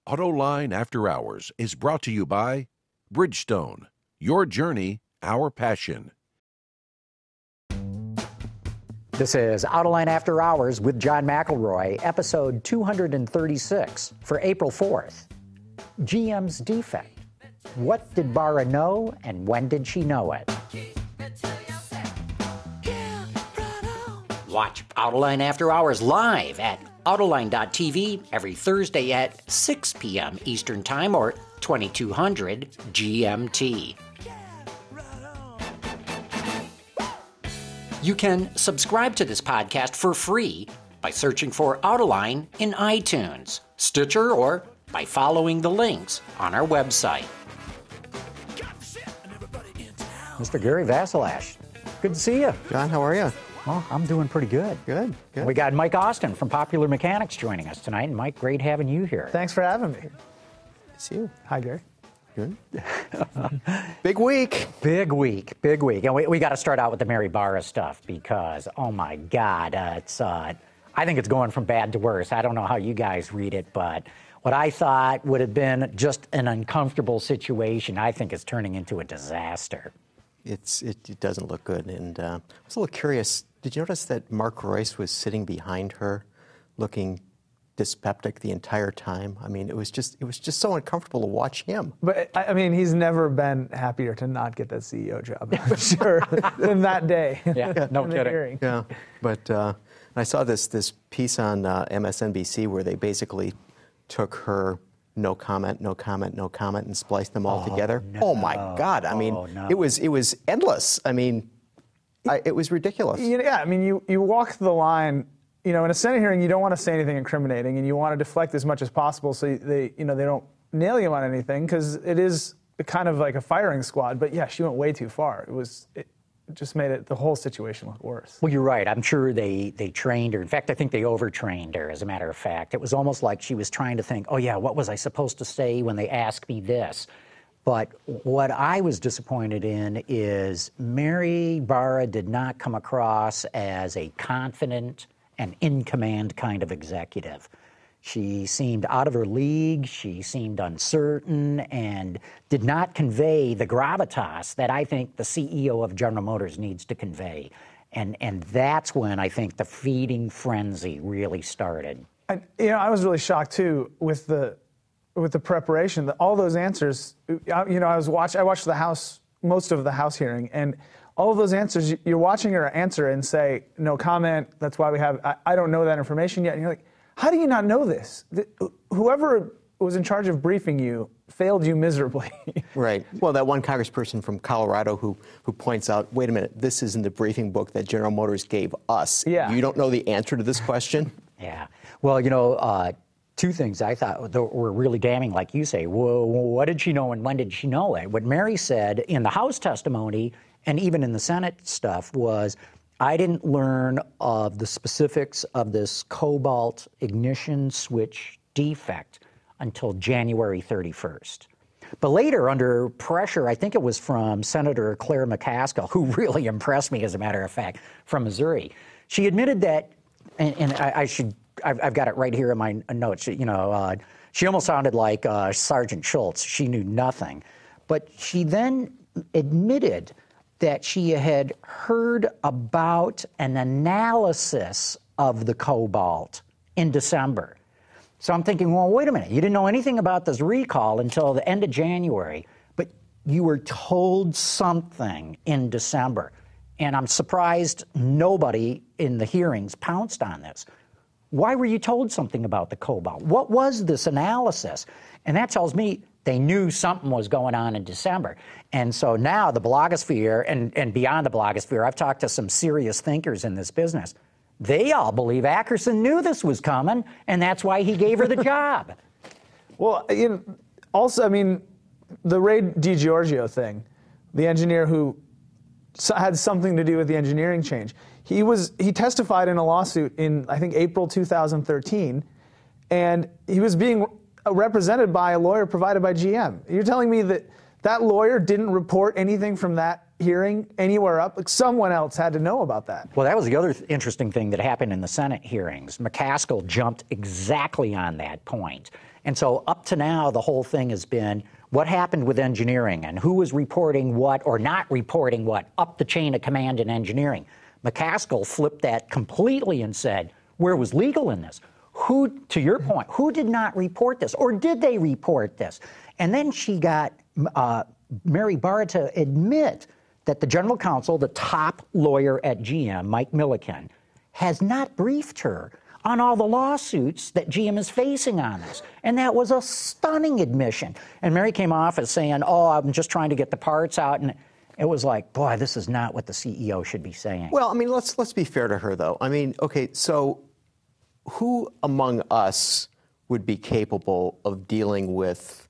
Autoline After Hours is brought to you by Bridgestone. Your journey, our passion. This is Autoline After Hours with John McElroy, episode 236 for April 4th. GM's Defect. What did Barra know, and when did she know it? Watch Autoline After Hours live at Autoline.tv every Thursday at 6 p.m. Eastern Time or 2200 GMT. You can subscribe to this podcast for free by searching for Autoline in iTunes, Stitcher, or by following the links on our website. Mr. Gary Vasilash, good to see you. John, how are you? Well, I'm doing pretty good. Good. We got Mike Austin from Popular Mechanics joining us tonight. And Mike, great having you here. Thanks for having me. See you. Hi, Gary. Good. Big week. Big week. And we got to start out with the Mary Barra stuff because, oh my God, I think it's going from bad to worse. I don't know how you guys read it, but what I thought would have been just an uncomfortable situation, I think is turning into a disaster. It doesn't look good. And I was a little curious. Did you notice that Mark Royce was sitting behind her looking dyspeptic the entire time? I mean, it was just so uncomfortable to watch him. But, I mean, he's never been happier to not get that CEO job, I'm sure, than that day. Yeah, no kidding. Yeah, but I saw this piece on MSNBC where they basically took her no comment, and spliced them all together. No. Oh, my God. I mean, no. it was endless. I mean, it was ridiculous. Yeah, I mean, you walk the line. You know, in a Senate hearing, you don't want to say anything incriminating, and you want to deflect as much as possible so they don't nail you on anything, because it is kind of like a firing squad. But yeah, she went way too far. It just made the whole situation look worse. Well, you're right. I'm sure they trained her. In fact, I think they overtrained her, as a matter of fact. It was almost like she was trying to think, oh yeah, what was I supposed to say when they asked me this? But what I was disappointed in is Mary Barra did not come across as a confident and in-command kind of executive. She seemed out of her league, she seemed uncertain, and did not convey the gravitas that I think the CEO of General Motors needs to convey. And that's when I think the feeding frenzy really started. I was really shocked, too, with the preparation, all those answers. I watched most of the House hearing, and all of those answers, you're watching her answer and say, no comment, that's why we have, I don't know that information yet. And you're like, how do you not know this? Whoever was in charge of briefing you failed you miserably. Right. Well, that one congressperson from Colorado who points out, wait a minute, this isn't the briefing book that General Motors gave us. Yeah. You don't know the answer to this question? Yeah. Well, two things I thought were really damning, like you say. Well, what did she know and when did she know it? What Mary said in the House testimony and even in the Senate stuff was, I didn't learn of the specifics of this cobalt ignition switch defect until January 31st. But later, under pressure, I think it was from Senator Claire McCaskill, who really impressed me, as a matter of fact, from Missouri. She admitted that, and I've got it right here in my notes, she almost sounded like Sergeant Schultz. She knew nothing. But she then admitted that she had heard about an analysis of the cobalt in December. So I'm thinking, well, wait a minute. You didn't know anything about this recall until the end of January, but you were told something in December. And I'm surprised nobody in the hearings pounced on this. Why were you told something about the cobalt? What was this analysis? And that tells me they knew something was going on in December. And so now the blogosphere and beyond the blogosphere, I've talked to some serious thinkers in this business. They all believe Ackerson knew this was coming, and that's why he gave her the job. Well, also, I mean, the Ray DiGiorgio thing, the engineer who had something to do with the engineering change, he testified in a lawsuit in, I think, April 2013, and he was being represented by a lawyer provided by GM. You're telling me that lawyer didn't report anything from that hearing anywhere up? Like, someone else had to know about that. Well, that was the other interesting thing that happened in the Senate hearings. McCaskill jumped exactly on that point. And so up to now, the whole thing has been what happened with engineering and who was reporting what or not reporting what up the chain of command in engineering. McCaskill flipped that completely and said, where was legal in this? Who, to your point, who did not report this? Or did they report this? And then she got Mary Barra to admit that the general counsel, the top lawyer at GM, Mike Milliken, has not briefed her on all the lawsuits that GM is facing on this. And that was a stunning admission. And Mary came off as saying, oh, I'm just trying to get the parts out. And it was like, boy, this is not what the CEO should be saying. Well, I mean, let's be fair to her, though. I mean, okay, so who among us would be capable of dealing with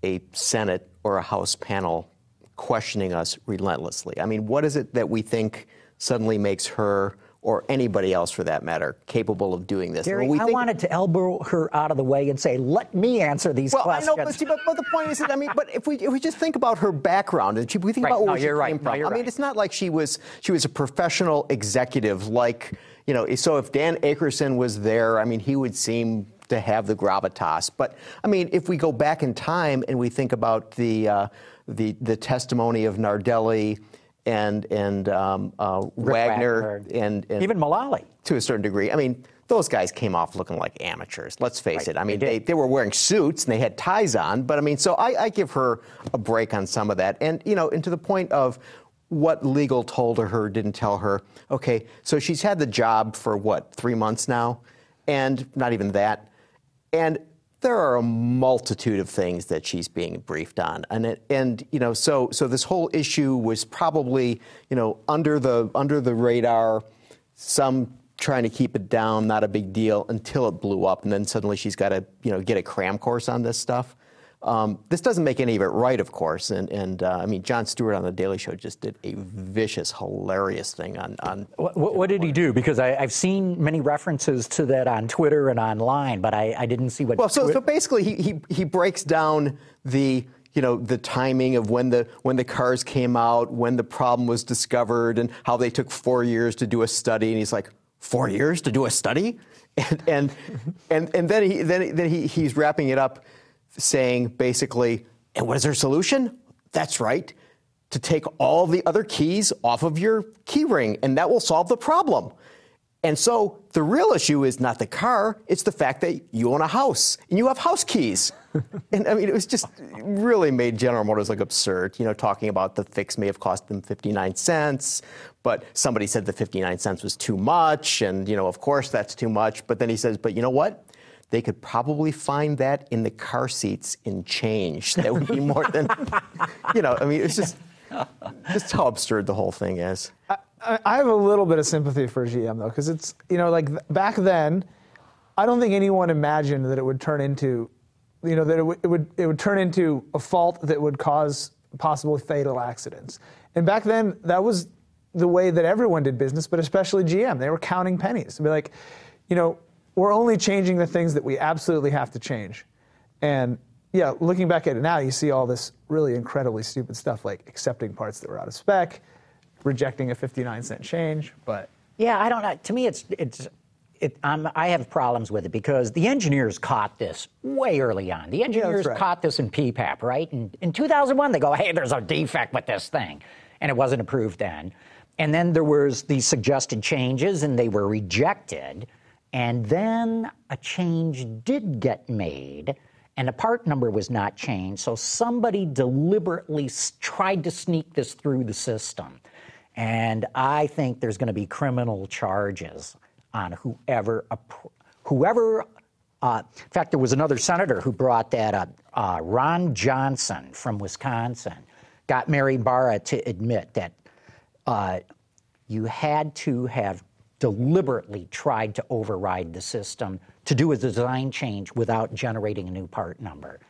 a Senate or a House panel questioning us relentlessly? I mean, what is it that we think suddenly makes her, or anybody else for that matter, capable of doing this? Gary, I wanted to elbow her out of the way and say, let me answer these questions. I know, but the point is that, I mean, but if we just think about her background, and we think about where she came from, I mean, it's not like she was a professional executive like, you know, so if Dan Akerson was there, I mean, he would seem to have the gravitas. But, I mean, if we go back in time and we think about the testimony of Nardelli and Wagner and even Mullally to a certain degree. I mean, those guys came off looking like amateurs. Let's face it. I mean, they were wearing suits and they had ties on. But I mean, so I give her a break on some of that. And you know, and to the point of what legal told her, didn't tell her. Okay, so she's had the job for what, 3 months now, and not even that. And there are a multitude of things that she's being briefed on, and you know, so this whole issue was probably, you know, under the radar, some trying to keep it down, not a big deal, until it blew up, and then suddenly she's got to, you know, get a cram course on this stuff. This doesn't make any of it right, of course, and I mean, Jon Stewart on The Daily Show just did a vicious, hilarious thing on What did he do? Because I've seen many references to that on Twitter and online, but I didn't see what... Well, so basically he breaks down the timing of when the cars came out, when the problem was discovered, and how they took 4 years to do a study, and he's like, 4 years to do a study? And then he's wrapping it up saying basically, and what is their solution? That's right, to take all the other keys off of your key ring, and that will solve the problem. And so the real issue is not the car, it's the fact that you own a house and you have house keys. And I mean, it was just really made General Motors look absurd, you know, talking about the fix may have cost them 59 cents, but somebody said the 59 cents was too much, and, you know, of course that's too much. But then he says, but you know what? They could probably find that in the car seats in change. That would be more than, you know, I mean, it's just how absurd the whole thing is. I have a little bit of sympathy for GM, though, because it's, you know, like back then, I don't think anyone imagined that it would turn into, you know, that it would turn into a fault that would cause possible fatal accidents. And back then, that was the way that everyone did business, but especially GM. They were counting pennies. To be like, you know, we're only changing the things that we absolutely have to change. And yeah, looking back at it now, you see all this really incredibly stupid stuff, like accepting parts that were out of spec, rejecting a 59-cent change. But yeah, I don't know. To me, I have problems with it because the engineers caught this way early on. The engineers caught this in PPAP, right? And in 2001, they go, hey, there's a defect with this thing. And it wasn't approved then. And then there was these suggested changes, and they were rejected. And then a change did get made, and the part number was not changed, so somebody deliberately tried to sneak this through the system. And I think there's going to be criminal charges on whoever, in fact, there was another senator who brought that up, Ron Johnson from Wisconsin, got Mary Barra to admit that you had to have deliberately tried to override the system to do a design change without generating a new part number.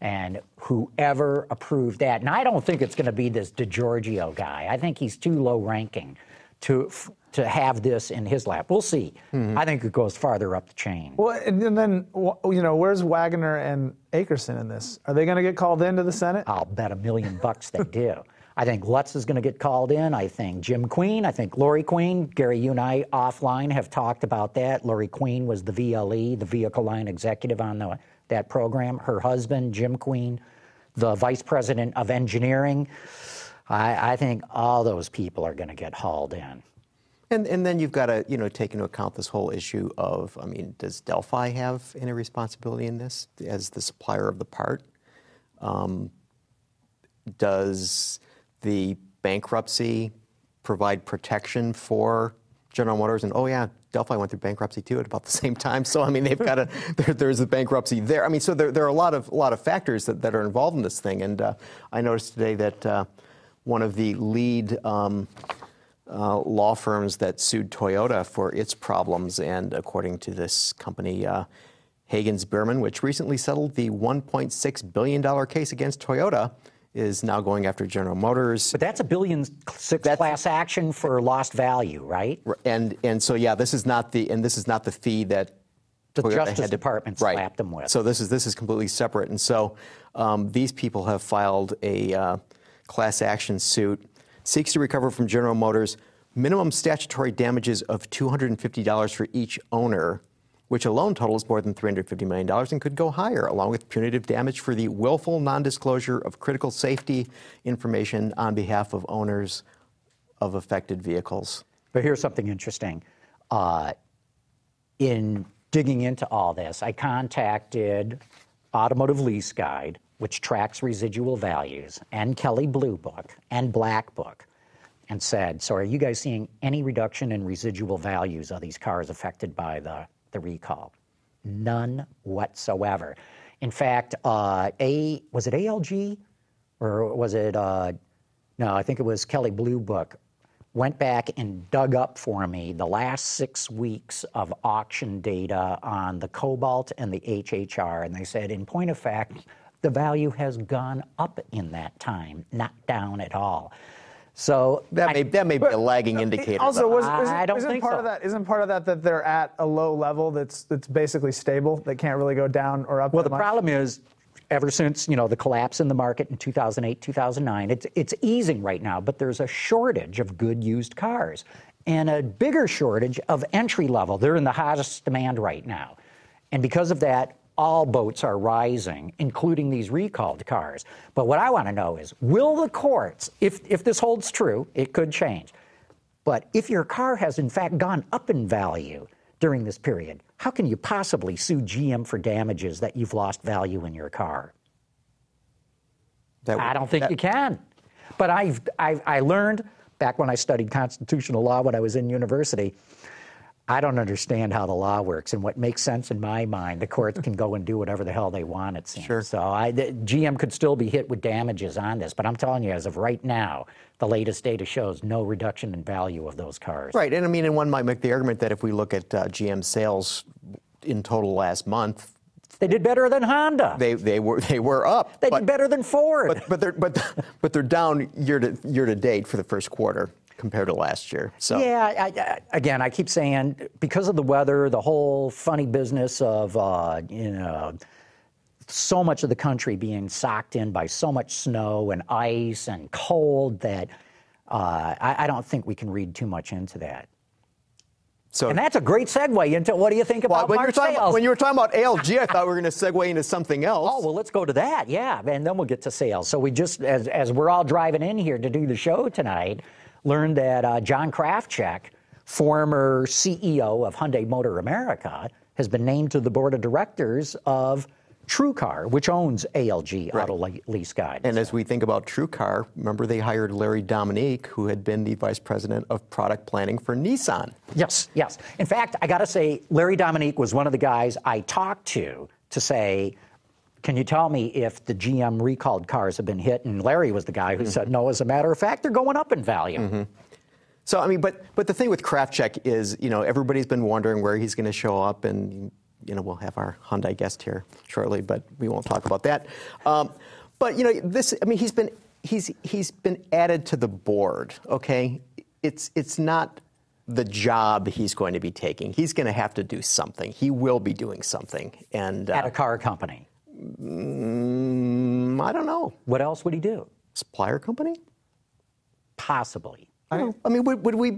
And whoever approved that, and I don't think it's going to be this DiGiorgio guy. I think he's too low ranking to have this in his lap. We'll see. Mm-hmm. I think it goes farther up the chain. Well, and then, you know, where's Wagner and Akerson in this? Are they going to get called into the Senate? I'll bet $1 million they do. I think Lutz is going to get called in. I think Jim Queen. I think Lori Queen. Gary, you and I offline have talked about that. Lori Queen was the VLE, the Vehicle Line Executive on the that program, her husband, Jim Queen, the vice president of engineering. I think all those people are going to get hauled in. And then you've got to, take into account this whole issue of, does Delphi have any responsibility in this as the supplier of the part? Does the bankruptcy provide protection for General Motors? And, oh, yeah, Delphi went through bankruptcy, too, at about the same time. So, they've got to, there's a bankruptcy there. So there are a lot of factors that are involved in this thing. And I noticed today that one of the lead law firms that sued Toyota for its problems, and according to this company, Hagens Behrman, which recently settled the $1.6 billion case against Toyota, is now going after General Motors. But that's a $1.6 billion class action for lost value, right? And so this is not the fee that the Toyota Justice Department slapped them with. So this is completely separate. And so these people have filed a class action suit, seeks to recover from General Motors minimum statutory damages of $250 for each owner, which alone totals more than $350 million and could go higher, along with punitive damage for the willful non-disclosure of critical safety information on behalf of owners of affected vehicles. But here's something interesting. In digging into all this, I contacted Automotive Lease Guide, which tracks residual values, and Kelley Blue Book and Black Book, and said, so are you guys seeing any reduction in residual values of these cars affected by the recall? None whatsoever. In fact, was it ALG or was it, no, I think it was Kelley Blue Book, went back and dug up for me the last 6 weeks of auction data on the Cobalt and the HHR, and they said, in point of fact, the value has gone up in that time, not down at all. So that may be a lagging indicator. Also, isn't part of that they're at a low level that's basically stable, that can't really go down or up? Well, the problem is, ever since the collapse in the market in 2008, 2009, it's easing right now, but there's a shortage of good used cars and a bigger shortage of entry level. They're in the hottest demand right now, and because of that, all boats are rising, including these recalled cars. But what I want to know is, will the courts, if this holds true, it could change, but if your car has in fact gone up in value during this period, how can you possibly sue GM for damages that you've lost value in your car? I don't think you can. But I learned back when I studied constitutional law when I was in university, I don't understand how the law works, and what makes sense in my mind, the courts can go and do whatever the hell they want, it seems. Sure. So GM could still be hit with damages on this, but I'm telling you, as of right now, the latest data shows no reduction in value of those cars. Right, and one might make the argument that if we look at GM sales in total last month, they did better than Honda. They were up. They did better than Ford. But they're down year to date for the first quarter compared to last year. So yeah, again, I keep saying, because of the weather, the whole funny business of so much of the country being socked in by so much snow and ice and cold, that I don't think we can read too much into that. So, and that's a great segue into, what do you think about March sales? When you were talking about ALG, I thought we were going to segue into something else. Oh, well, let's go to that, yeah, and then we'll get to sales. So we just, as we're all driving in here to do the show tonight, learned that John Krafcik, former CEO of Hyundai Motor America, has been named to the board of directors of TrueCar, which owns ALG Auto Lease Guide. And as we think about TrueCar, remember they hired Larry Dominique, who had been the vice president of product planning for Nissan. Yes. In fact, I got to say, Larry Dominique was one of the guys I talked to say, can you tell me if the GM recalled cars have been hit? And Larry was the guy who said, no, as a matter of fact, they're going up in value. Mm-hmm. So, but the thing with Krafcik is, everybody's been wondering where he's going to show up, and we'll have our Hyundai guest here shortly, but we won't talk about that. But he's been added to the board. Okay, it's not the job he's going to be taking. He's going to have to do something. He will be doing something, and at a car company. I don't know. What else would he do? Supplier company? Possibly. Would we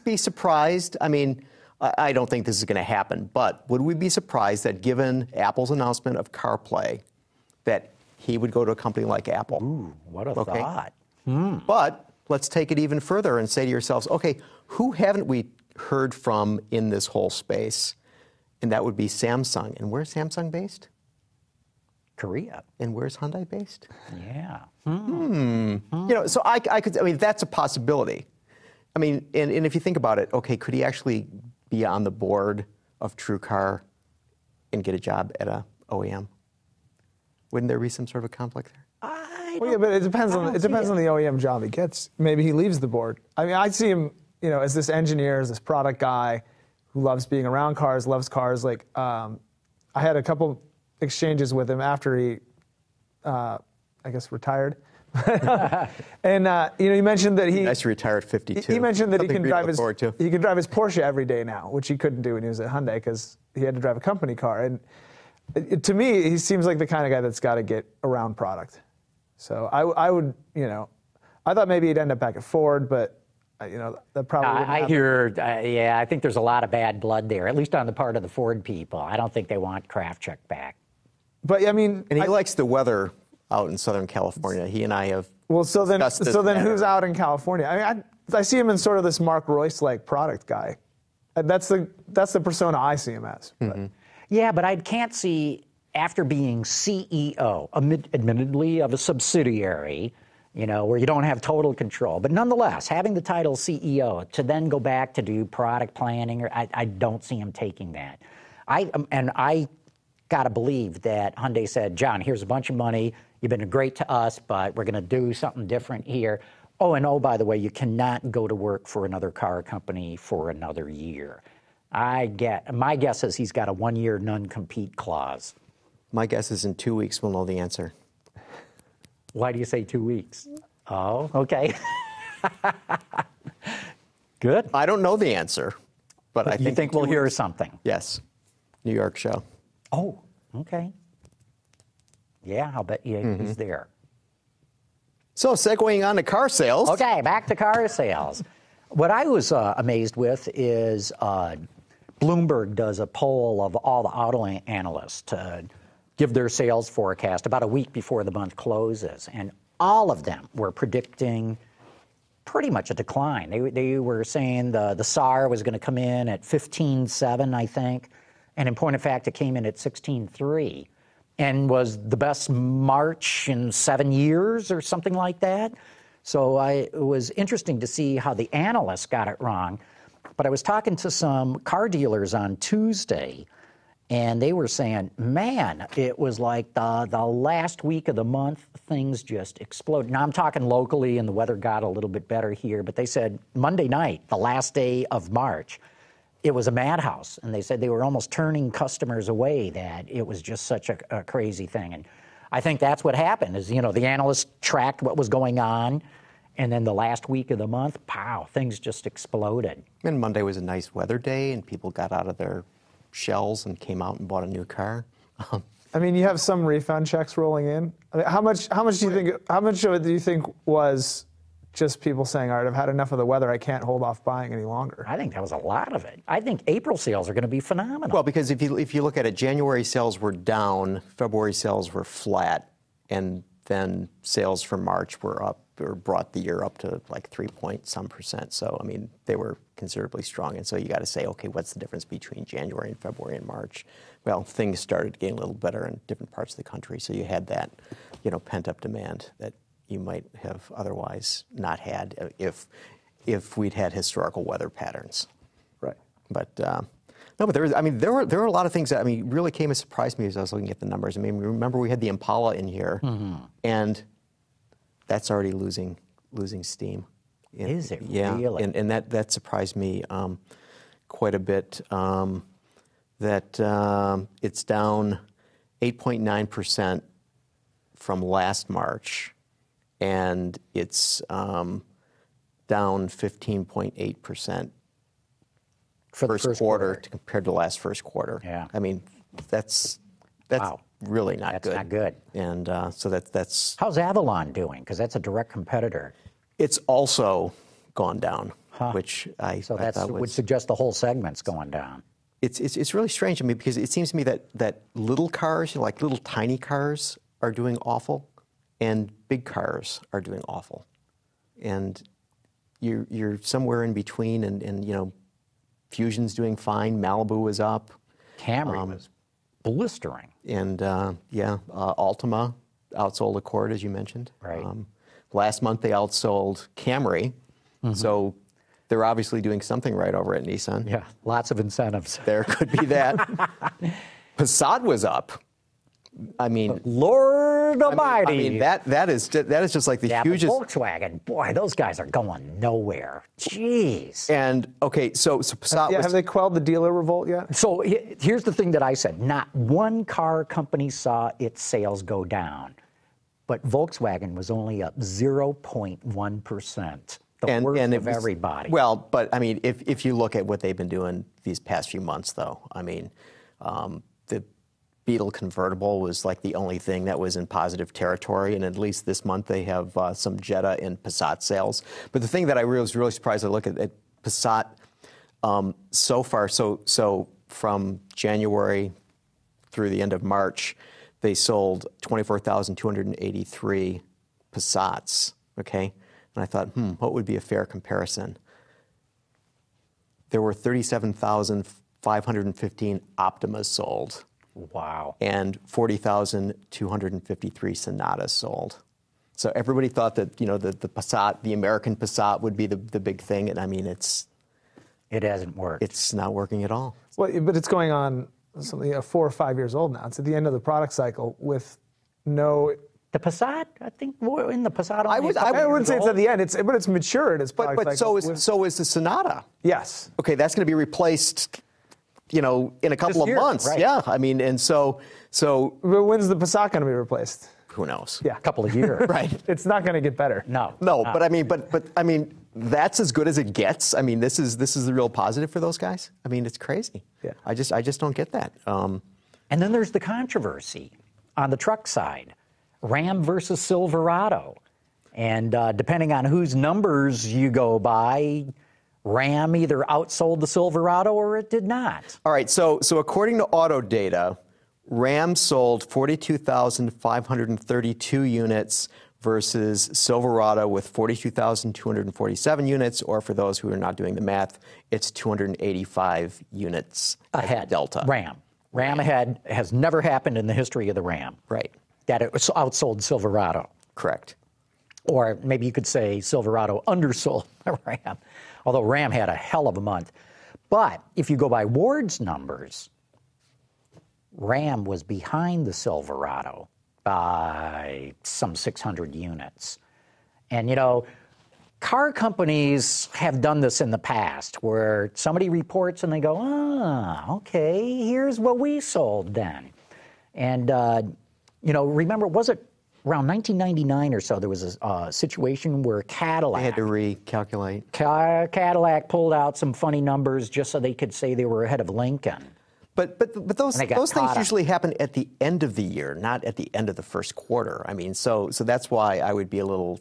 be surprised? I don't think this is going to happen. But would we be surprised that given Apple's announcement of CarPlay, that he would go to a company like Apple? Ooh, what a thought. But let's take it even further and say to yourselves, okay, who haven't we heard from in this whole space? And that would be Samsung. And where's Samsung based? Korea. And where's Hyundai based? Yeah. You know, so I mean, that's a possibility. I mean, and if you think about it, okay, could he actually be on the board of TrueCar and get a job at a OEM? Wouldn't there be some sort of a conflict there? Well, yeah, but it depends on the OEM job he gets. Maybe he leaves the board. I mean, I see him, you know, as this engineer, as this product guy who loves being around cars, loves cars. Like, I had a couple exchanges with him after he, I guess, retired. And you know, he mentioned that he nice to retire at 52. He mentioned that Something he can drive his Porsche every day now, which he couldn't do when he was at Hyundai because he had to drive a company car. And to me, he seems like the kind of guy that's got to get around product. So I would, you know, I thought maybe he'd end up back at Ford, but you know, that probably wouldn't happen. Yeah, I think there's a lot of bad blood there, at least on the part of the Ford people. I don't think they want Krafchick back. But I mean, and he likes the weather out in Southern California. He and I have. Well, so then who's out in California? I mean, I see him in sort of this Mark Royce-like product guy. That's the persona I see him as. But. Yeah, but I can't see, after being CEO, admittedly of a subsidiary, you know, where you don't have total control, but nonetheless, having the title CEO, to then go back to do product planning, I don't see him taking that. I got to believe that Hyundai said, John, here's a bunch of money. You've been great to us, but we're going to do something different here. Oh, and by the way, you cannot go to work for another car company for another year. My guess is he's got a 1-year non-compete clause. My guess is in 2 weeks we'll know the answer. Why do you say 2 weeks? Oh, okay. Good. I don't know the answer, but I think we'll hear something. Yes. New York show. Oh, okay. Yeah, I'll bet you he's there. So, segueing on to car sales. Okay, back to car sales. What I was amazed with is Bloomberg does a poll of all the auto analysts to give their sales forecast about a week before the month closes, and all of them were predicting pretty much a decline. They were saying the SAR was going to come in at 15.7, I think, and in point of fact, it came in at 16.3, and was the best March in 7 years or something like that. So it was interesting to see how the analysts got it wrong. But I was talking to some car dealers on Tuesday, and they were saying, man, it was like the last week of the month, things just exploded. Now, I'm talking locally, and the weather got a little bit better here, but they said Monday night, the last day of March, it was a madhouse. And they said they were almost turning customers away, that it was just such a crazy thing. And I think that's what happened, is, you know, the analysts tracked what was going on, and then the last week of the month, pow, things just exploded. And Monday was a nice weather day, and people got out of their shells and came out and bought a new car. I mean, you have some refund checks rolling in. I mean, how much do you think? How much of it do you think was just people saying, "All right, I've had enough of the weather. I can't hold off buying any longer"? I think that was a lot of it. I think April sales are going to be phenomenal. Well, because if you look at it, January sales were down, February sales were flat, and then sales for March were up, or brought the year up to like 3-point-some%. So, I mean, they were considerably strong. And so you got to say, okay, what's the difference between January and February and March? Well, things started getting a little better in different parts of the country. So you had that, you know, pent-up demand that you might have otherwise not had if we'd had historical weather patterns. Right. But no, but there were a lot of things that really came as surprised me as I was looking at the numbers. I mean, remember we had the Impala in here, and that's already losing steam. Is it really? Yeah, and that surprised me quite a bit. That it's down 8.9% from last March, and it's down 15.8%. First quarter compared to last first quarter. Yeah. I mean, that's wow. Really not good. That's not good. And so that's... How's Avalon doing? Because that's a direct competitor. It's also gone down. which I So I that thought would was... suggest the whole segment's going down. It's really strange to me because it seems to me that little cars, like little tiny cars, are doing awful, and big cars are doing awful, and you're somewhere in between, and Fusion's doing fine, Malibu is up, Camry was blistering. and Altima outsold Accord, as you mentioned. Right. Last month they outsold Camry, so they're obviously doing something right over at Nissan. Yeah, lots of incentives. There could be that. Passat was up. I mean, Lord Almighty. I mean that is just like the yeah, hugest. but Volkswagen, boy, those guys are going nowhere. Jeez. And okay, so Passat Yeah, was. have they quelled the dealer revolt yet? So here's the thing that I said. Not one car company saw its sales go down, but Volkswagen was only up 0.1%. The worst it of was- everybody. Well, but I mean, if you look at what they've been doing these past few months, though, I mean, the Beetle convertible was like the only thing that was in positive territory, and at least this month they have some Jetta and Passat sales. But the thing that I was really surprised, I look at Passat so far. So from January through the end of March, they sold 24,283 Passats. Okay. And I thought, what would be a fair comparison? There were 37,515 Optimas sold. Wow. And 40,253 Sonatas sold. So everybody thought that, the Passat, the American Passat would be the big thing. And I mean, It hasn't worked. it's not working at all. Well, but it's going on something 4 or 5 years old now. It's at the end of the product cycle with no. The Passat, I think we're in the Passat. I only a would- couple I wouldn't years say it's at old. the end. But it's matured. Its product But cycle. so is the Sonata. Yes. Okay, that's going to be replaced, in a couple of year, months. right. Yeah, I mean, and so But when's the Passat going to be replaced? who knows? Yeah. A couple of years. Right. It's not going to get better. No. No, but I mean, but I mean, that's as good as it gets. I mean, this is the real positive for those guys. I mean, it's crazy. Yeah. I just don't get that. And then there's the controversy on the truck side. Ram versus Silverado. And depending on whose numbers you go by, Ram either outsold the Silverado or it did not. All right, so according to auto data, Ram sold 42,532 units versus Silverado with 42,247 units, or for those who are not doing the math, it's 285 units Ahead. delta. Ram ahead has never happened in the history of the Ram. Right. That it was outsold Silverado. Correct. Or maybe you could say Silverado undersold Ram, although Ram had a hell of a month. But if you go by Ward's numbers, Ram was behind the Silverado by some 600 units. And, car companies have done this in the past where somebody reports and they go, okay, here's what we sold then. And, remember, was it around 1999 or so, there was a situation where Cadillac... They had to recalculate. Cadillac pulled out some funny numbers just so they could say they were ahead of Lincoln. But those And they got things caught up. usually happen at the end of the year, not at the end of the first quarter. I mean, so that's why I would be a little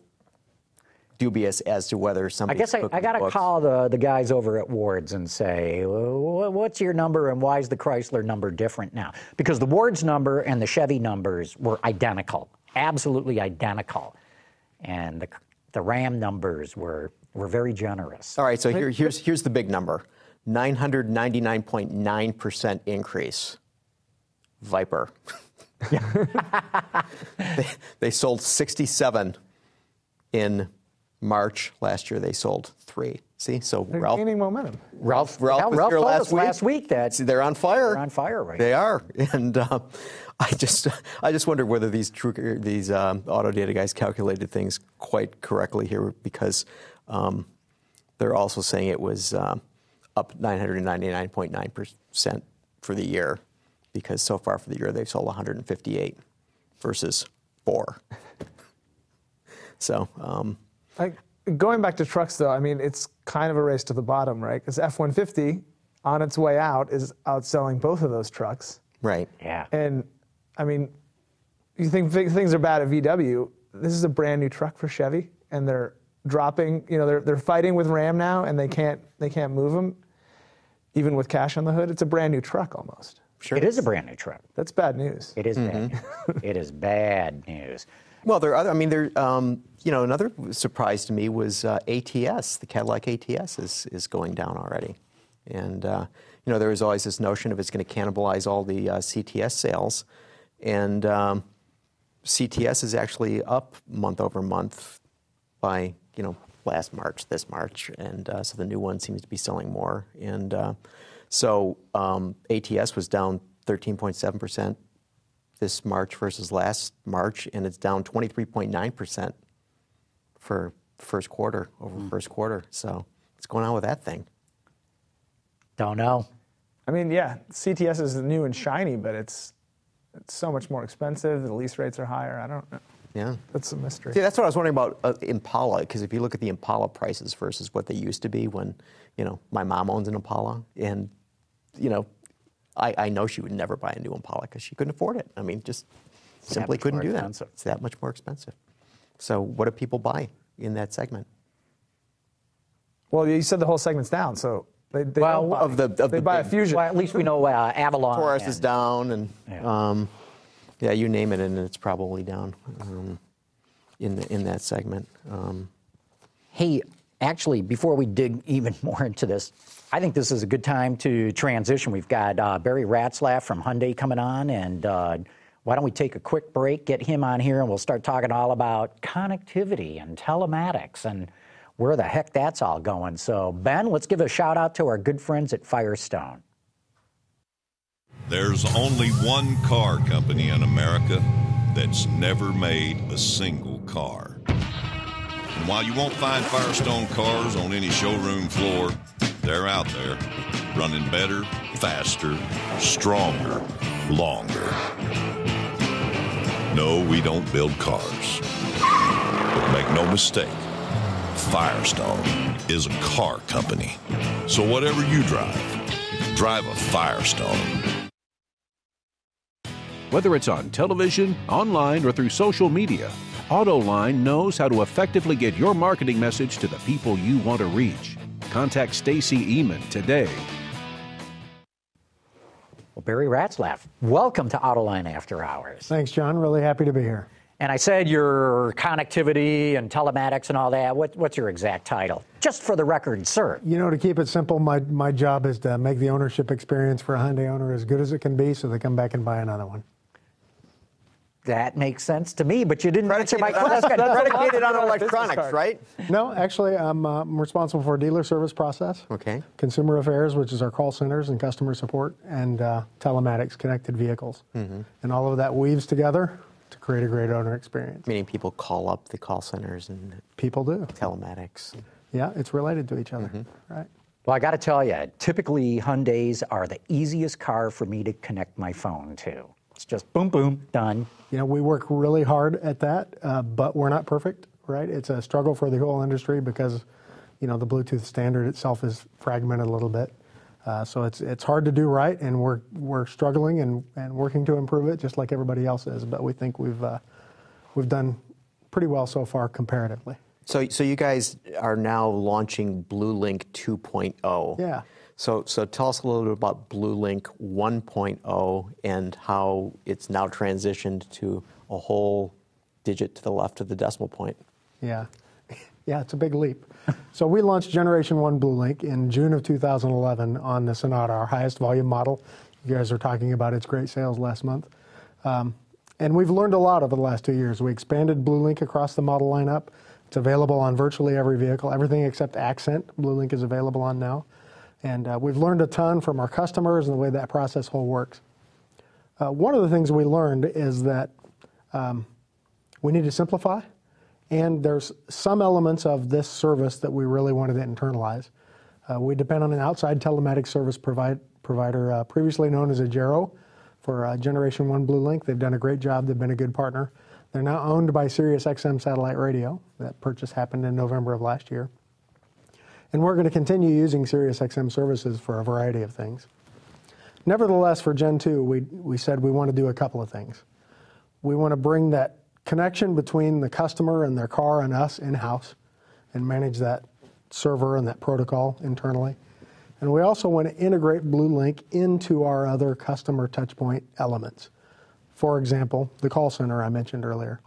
dubious as to whether I somebody. guess I got to call the guys over at Ward's and say, what's your number and why is the Chrysler number different now? Because the Ward's number and the Chevy numbers were identical, absolutely identical. And the Ram numbers were very generous. All right, so here's the big number: 999.9% increase. Viper. they sold 67 in March. Last year they sold 3. See, so They're Ralph gaining momentum. was Ralph here told us last week that they're on fire. they're on fire right They are, and I just wonder whether these auto data guys calculated things quite correctly here, because they're also saying it was up 999.9% for the year, because so far for the year they've sold 158 versus 4. So. Going back to trucks, though, I mean, it's kind of a race to the bottom, right? Because F-150, on its way out, is outselling both of those trucks. Right. Yeah. And, I mean, you think things are bad at VW. This is a brand new truck for Chevy, and they're dropping. You know, they're fighting with Ram now, and they can't move them, even with cash on the hood. It's a brand new truck almost. Sure, it is a brand new truck. That's bad news. It is bad news. It is bad news. Well, there are other. I mean, you know, another surprise to me was ATS. The Cadillac ATS is going down already, and you know, there was always this notion of it's going to cannibalize all the CTS sales, and CTS is actually up month over month by, you know, this March, and so the new one seems to be selling more, and so ATS was down 13.7% this March versus last March, and it's down 23.9% for first quarter over first quarter. So what's going on with that thing? Don't know. I mean, yeah, CTS is new and shiny, but it's so much more expensive. The lease rates are higher. I don't know. Yeah. That's a mystery. See, that's what I was wondering about Impala, because if you look at the Impala prices versus what they used to be when, you know, my mom owns an Impala, and, you know, I know she would never buy a new Impala because she couldn't afford it. I mean, just simply couldn't do that. It's that much more expensive. So what do people buy in that segment? Well, you said the whole segment's down, so they don't buy, they buy a Fusion. Well, at least we know Avalon. Taurus is down, and yeah, you name it, and it's probably down in that segment. Hey, actually, before we dig even more into this, I think this is a good time to transition. We've got Barry Ratzlaff from Hyundai coming on, and why don't we take a quick break, get him on here, and we'll start talking all about connectivity and telematics and where the heck that's all going. So, Ben, let's give a shout out to our good friends at Firestone. There's only one car company in America that's never made a single car. And while you won't find Firestone cars on any showroom floor, they're out there, running better, faster, stronger, longer. No, we don't build cars. But make no mistake, Firestone is a car company. So whatever you drive a Firestone. Whether it's on television, online, or through social media, Autoline knows how to effectively get your marketing message to the people you want to reach. Contact Stacy Eman today. Well, Barry Ratzlaff, welcome to Autoline After Hours. Thanks, John. Really happy to be here. And I said your connectivity and telematics and all that. What's your exact title? Just for the record, sir. You know, to keep it simple, my job is to make the ownership experience for a Hyundai owner as good as it can be so they come back and buy another one. That makes sense to me, but you didn't answer my question. Predicated on electronics, right? No, actually, I'm responsible for dealer service process, Okay. consumer affairs, which is our call centers and customer support, and telematics, connected vehicles. And all of that weaves together to create a great owner experience. Meaning people call up the call centers and People do. telematics. Yeah, it's related to each other, right? Well, I got to tell you, typically Hyundais are the easiest car for me to connect my phone to. It's just boom, boom, done. You know, we work really hard at that, but we're not perfect, right? It's a struggle for the whole industry because, you know, the Bluetooth standard itself is fragmented a little bit. So it's hard to do right, and we're struggling and working to improve it, just like everybody else is. But we think we've done pretty well so far comparatively. So you guys are now launching BlueLink 2.0. Yeah. So tell us a little bit about BlueLink 1.0 and how it's now transitioned to a whole digit to the left of the decimal point. Yeah. Yeah, it's a big leap. So we launched Generation 1 BlueLink in June of 2011 on the Sonata, our highest volume model. You guys are talking about its great sales last month. And we've learned a lot over the last 2 years. We expanded BlueLink across the model lineup. It's available on virtually every vehicle. Everything except Accent, BlueLink is available on now. And we've learned a ton from our customers and the way that process whole works. One of the things we learned is that we need to simplify, and there's some elements of this service that we really wanted to internalize. We depend on an outside telematics service provider previously known as Agero for Generation 1 BlueLink. They've done a great job. They've been a good partner. They're now owned by SiriusXM Satellite Radio. That purchase happened in November of last year. And we're going to continue using SiriusXM services for a variety of things. Nevertheless, for Gen 2, we said we want to do a couple of things. We want to bring that connection between the customer and their car and us in-house. and manage that server and that protocol internally. And we also want to integrate BlueLink into our other customer touchpoint elements. For example, the call center I mentioned earlier.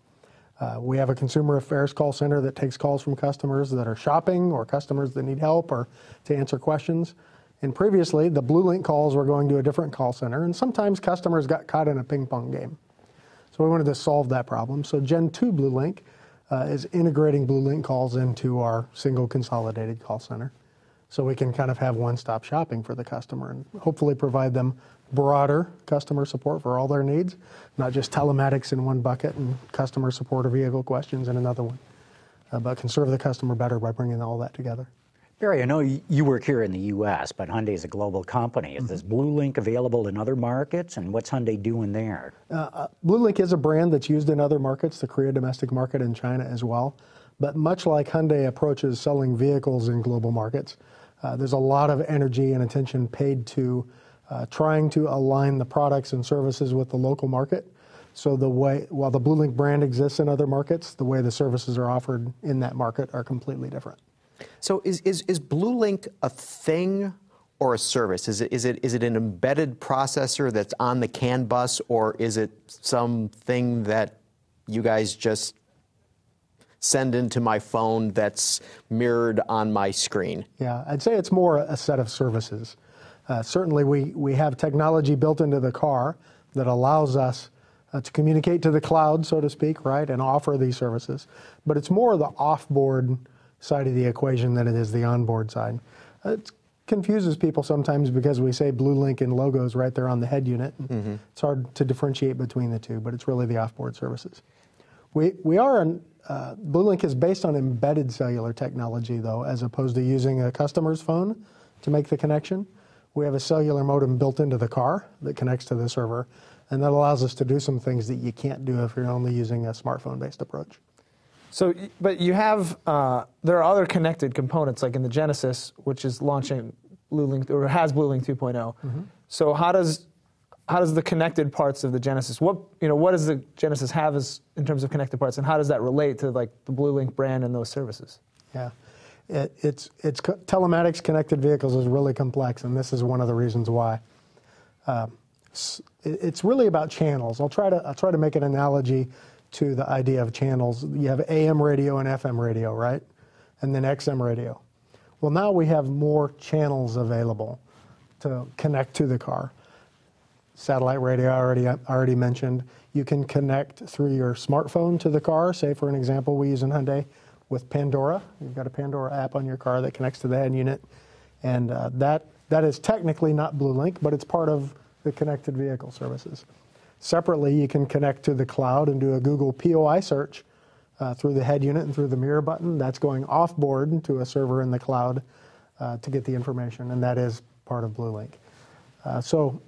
We have a consumer affairs call center that takes calls from customers that are shopping or customers that need help or to answer questions. And previously, the BlueLink calls were going to a different call center, and sometimes customers got caught in a ping pong game. So we wanted to solve that problem. So Gen 2 BlueLink is integrating BlueLink calls into our single consolidated call center. So we can kind of have one-stop shopping for the customer and hopefully provide them broader customer support for all their needs, not just telematics in one bucket and customer support or vehicle questions in another one, but can serve the customer better by bringing all that together. Barry, I know you work here in the U.S., but Hyundai is a global company. Is this BlueLink available in other markets, and what's Hyundai doing there? BlueLink is a brand that's used in other markets, the Korea domestic market and China as well. But much like Hyundai approaches selling vehicles in global markets, there's a lot of energy and attention paid to trying to align the products and services with the local market. So while the BlueLink brand exists in other markets, the way the services are offered in that market are completely different. So is BlueLink a thing or a service? Is it an embedded processor that's on the CAN bus, or is it something that you guys just send into my phone that's mirrored on my screen? Yeah, I'd say it's more a set of services. Certainly we have technology built into the car that allows us to communicate to the cloud, so to speak, right, and offer these services. But it's more the off-board side of the equation than it is the onboard side. It confuses people sometimes because we say BlueLink in logos right there on the head unit. It's hard to differentiate between the two, but it's really the off-board services. BlueLink is based on embedded cellular technology, though, as opposed to using a customer's phone to make the connection. We have a cellular modem built into the car that connects to the server, and that allows us to do some things that you can't do if you're only using a smartphone-based approach. So, but you have, there are other connected components, like in the Genesis, which is launching BlueLink, or has BlueLink 2.0. So how does the connected parts of the Genesis, what does the Genesis have as, in terms of connected parts, and how does that relate to like the BlueLink brand and those services? Yeah, it's telematics connected vehicles is really complex, and this is one of the reasons why. It's really about channels. I'll try to make an analogy to the idea of channels. You have AM radio and FM radio, right? And then XM radio. Well, now we have more channels available to connect to the car. Satellite radio, I already mentioned. You can connect through your smartphone to the car. Say, for an example, we use in Hyundai with Pandora. You've got a Pandora app on your car that connects to the head unit. And that is technically not BlueLink, but it's part of the connected vehicle services. Separately, you can connect to the cloud and do a Google POI search through the head unit and through the mirror button. That's going off-board to a server in the cloud to get the information, and that is part of BlueLink. So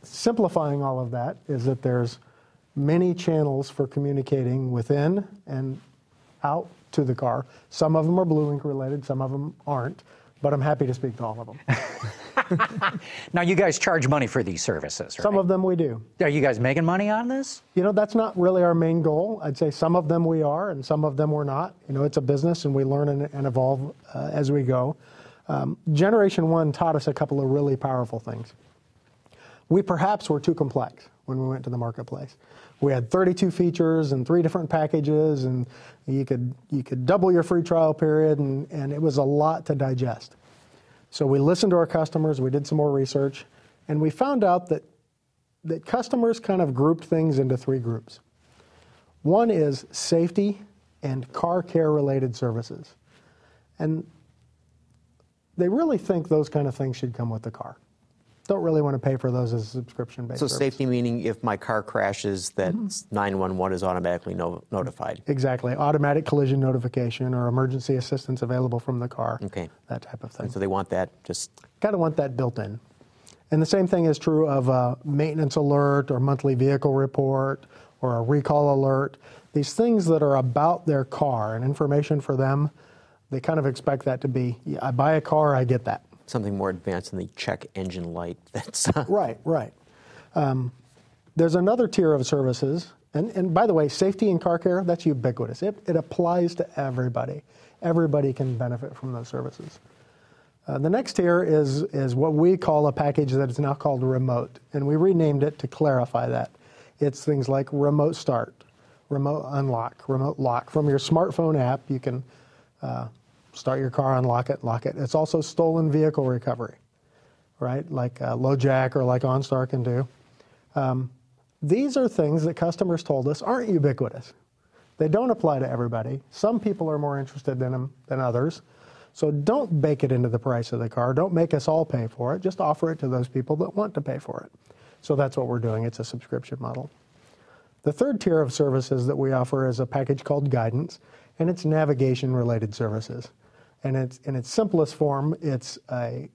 simplifying all of that is that there's many channels for communicating within and out to the car. Some of them are BlueLink related, some of them aren't, but I'm happy to speak to all of them. Now, you guys charge money for these services, right? Some of them we do. Are you guys making money on this? That's not really our main goal. I'd say some of them we are, and some of them we're not. It's a business, and we learn and evolve as we go. Generation 1 taught us a couple of really powerful things. We perhaps were too complex when we went to the marketplace. We had 32 features and 3 different packages, and you could double your free trial period, and it was a lot to digest. So we listened to our customers, we did some more research, and we found out that customers kind of grouped things into 3 groups. One is safety and car care related services. And they really think those kind of things should come with the car. Don't really want to pay for those as a subscription-based service. So safety meaning if my car crashes, that 911 is automatically notified. Exactly. Automatic collision notification or emergency assistance available from the car. Okay. That type of thing. And so they want that just... Kind of want that built in. And the same thing is true of a maintenance alert or monthly vehicle report or a recall alert. These things that are about their car and information for them, they kind of expect that to be, I buy a car, I get that. Something more advanced than the check engine light. That's Right. There's another tier of services, and by the way, safety and car care, that's ubiquitous. It applies to everybody. Everybody can benefit from those services. The next tier is what we call a package that is now called remote, and we renamed it to clarify that. It's things like remote start, remote unlock, remote lock. From your smartphone app, you can start your car, unlock it, lock it. It's also stolen vehicle recovery, right? Like LoJack or like OnStar can do. These are things that customers told us aren't ubiquitous. They don't apply to everybody. Some people are more interested in them than others. So don't bake it into the price of the car. Don't make us all pay for it. Just offer it to those people that want to pay for it. So that's what we're doing. It's a subscription model. The third tier of services that we offer is a package called Guidance, and it's navigation-related services. And it's, in its simplest form, it's a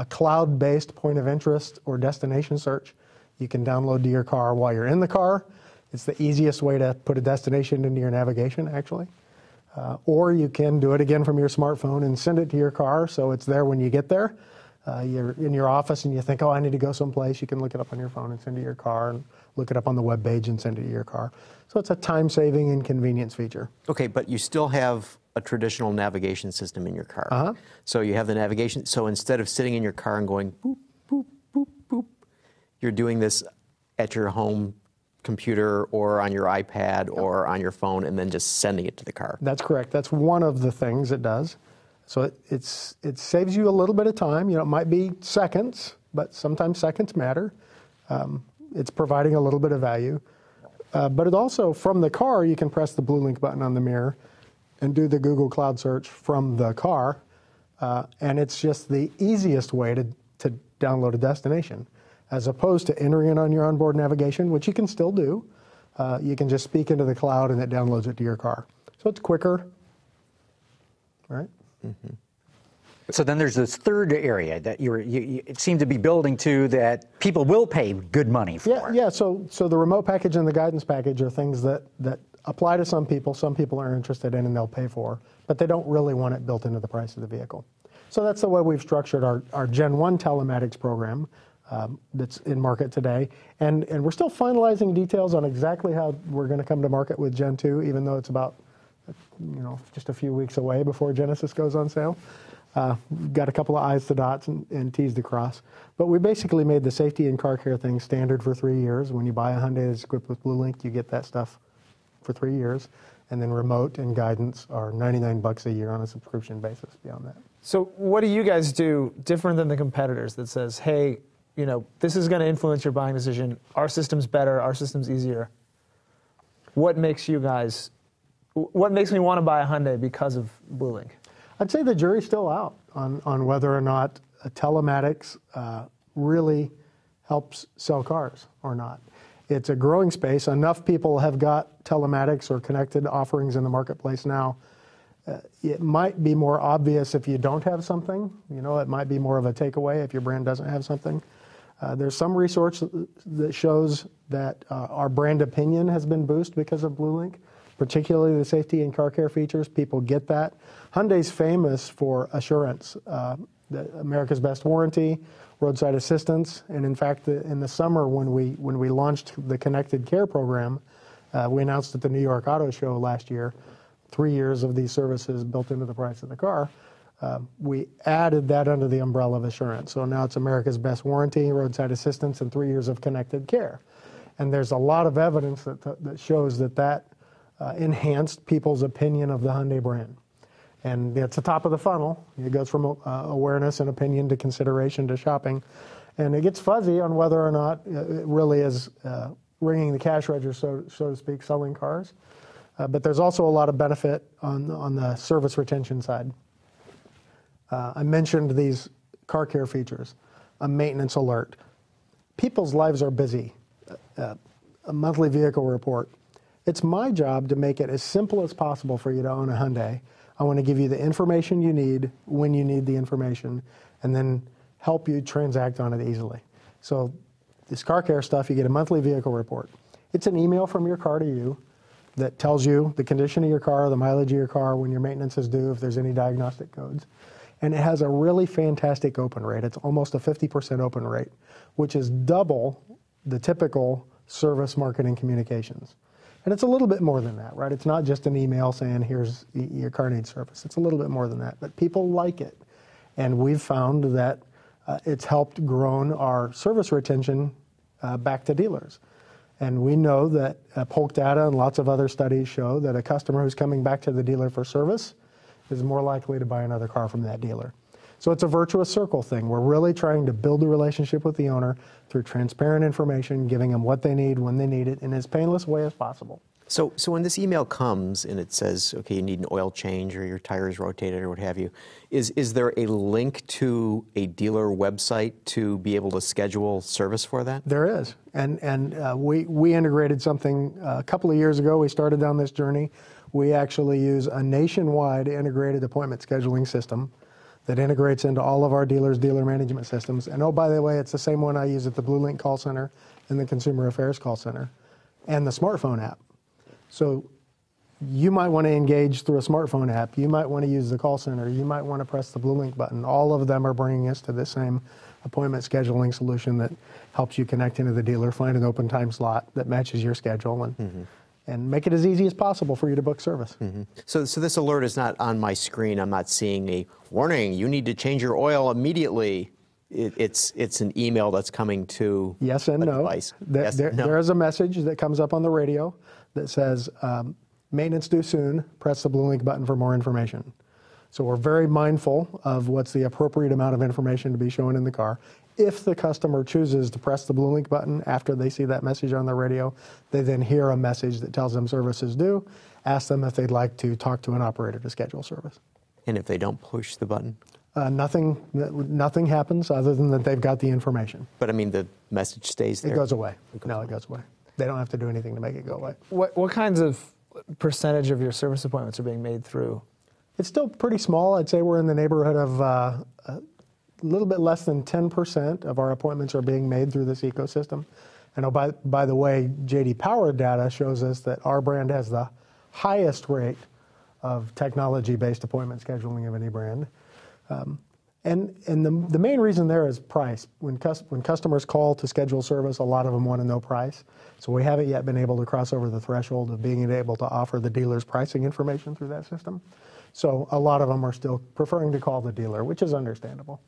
cloud-based point of interest or destination search you can download to your car while you're in the car. It's the easiest way to put a destination into your navigation, actually. Or you can do it again from your smartphone and send it to your car so it's there when you get there. You're in your office and you think, oh, I need to go someplace. You can look it up on your phone and send it to your car, and look it up on the web page and send it to your car. So it's a time-saving and convenience feature. Okay, but you still have a traditional navigation system in your car. So you have the navigation. So instead of sitting in your car and going boop, boop, boop, boop, you're doing this at your home computer or on your iPad or on your phone and then just sending it to the car. That's correct. That's one of the things it does. So it saves you a little bit of time. You know, it might be seconds, but sometimes seconds matter. It's providing a little bit of value. But it also, from the car, you can press the BlueLink button on the mirror and do the Google Cloud search from the car. And it's just the easiest way to download a destination, as opposed to entering it on your onboard navigation, which you can still do. You can just speak into the cloud and it downloads it to your car. So it's quicker, right? Mm-hmm. So then there's this third area that you seem to be building to that people will pay good money for. Yeah. So the remote package and the guidance package are things that apply to some people are interested in and they'll pay for, but they don't really want it built into the price of the vehicle. So that's the way we've structured our Gen 1 telematics program that's in market today. And we're still finalizing details on exactly how we're going to come to market with Gen 2, even though it's about just a few weeks away before Genesis goes on sale. Got a couple of I's to dots and T's to cross. But we basically made the safety and car care thing standard for 3 years. When you buy a Hyundai that's equipped with BlueLink, you get that stuff for 3 years. And then remote and guidance are $99 a year on a subscription basis beyond that. So what do you guys do different than the competitors that says, hey, this is going to influence your buying decision. Our system's better. Our system's easier. What makes me want to buy a Hyundai because of BlueLink? I'd say the jury's still out on whether or not telematics really helps sell cars or not. It's a growing space. Enough people have got telematics or connected offerings in the marketplace now. It might be more obvious if you don't have something. It might be more of a takeaway if your brand doesn't have something. There's some research that shows that our brand opinion has been boosted because of BlueLink, particularly the safety and car care features. People get that. Hyundai's famous for assurance, America's Best Warranty, roadside assistance, and in fact, in the summer when we launched the Connected Care program, we announced at the New York Auto Show last year, 3 years of these services built into the price of the car. We added that under the umbrella of assurance. So now it's America's Best Warranty, roadside assistance, and 3 years of Connected Care. And there's a lot of evidence that shows that enhanced people's opinion of the Hyundai brand. And it's the top of the funnel. It goes from awareness and opinion to consideration to shopping. And it gets fuzzy on whether or not it really is ringing the cash register, so to speak, selling cars. But there's also a lot of benefit on the service retention side. I mentioned these car care features, a maintenance alert. People's lives are busy. A monthly vehicle report. It's my job to make it as simple as possible for you to own a Hyundai. I want to give you the information you need when you need the information, and then help you transact on it easily. So this car care stuff, you get a monthly vehicle report. It's an email from your car to you that tells you the condition of your car, the mileage of your car, when your maintenance is due, if there's any diagnostic codes. And it has a really fantastic open rate. It's almost a 50% open rate, which is double the typical service marketing communications. And it's a little bit more than that, right? It's not just an email saying, here's your car needs service. It's a little bit more than that, but people like it. And we've found that it's helped grown our service retention back to dealers. And we know that Polk data and lots of other studies show that a customer who's coming back to the dealer for service is more likely to buy another car from that dealer. So it's a virtuous circle thing. We're really trying to build a relationship with the owner through transparent information, giving them what they need when they need it in as painless a way as possible. So when this email comes and it says, okay, you need an oil change or your tires rotated or what have you, is there a link to a dealer website to be able to schedule service for that? There is. And we integrated something a couple of years ago. We started down this journey. We actually use a nationwide integrated appointment scheduling system that integrates into all of our dealers' dealer management systems. And oh, by the way, it's the same one I use at the BlueLink call center and the Consumer Affairs call center and the smartphone app. So you might want to engage through a smartphone app. You might want to use the call center. You might want to press the BlueLink button. All of them are bringing us to the same appointment scheduling solution that helps you connect into the dealer, find an open time slot that matches your schedule, and make it as easy as possible for you to book service. So this alert is not on my screen. I'm not seeing a warning, you need to change your oil immediately. It's an email that's coming to yes and no. Device. Yes and no. There is a message that comes up on the radio that says, maintenance due soon, press the BlueLink button for more information. So we're very mindful of what's the appropriate amount of information to be shown in the car. If the customer chooses to press the BlueLink button after they see that message on the radio, they then hear a message that tells them service is due, ask them if they'd like to talk to an operator to schedule service. And if they don't push the button? Nothing happens other than that they've got the information. But I mean, the message stays there? It goes away. It goes away. They don't have to do anything to make it go away. What kinds of percentage of your service appointments are being made through? It's still pretty small. I'd say we're in the neighborhood of a little bit less than 10% of our appointments are being made through this ecosystem. And by the way, J.D. Power data shows us that our brand has the highest rate of technology-based appointment scheduling of any brand. And the main reason there is price. When customers call to schedule service, a lot of them want to know price. So we haven't yet been able to cross over the threshold of being able to offer the dealer's pricing information through that system. So a lot of them are still preferring to call the dealer, which is understandable.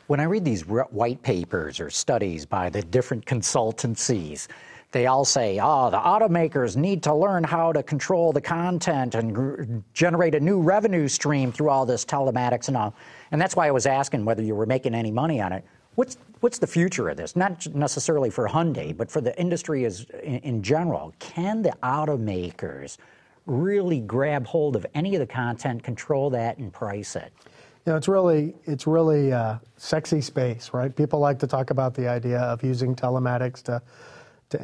When I read these white papers or studies by the different consultancies, they all say, oh, the automakers need to learn how to control the content and generate a new revenue stream through all this telematics and all. And that's why I was asking whether you were making any money on it. What's the future of this? Not necessarily for Hyundai, but for the industry in general. Can the automakers really grab hold of any of the content, control that, and price it? You know, it's really a sexy space, right? People like to talk about the idea of using telematics to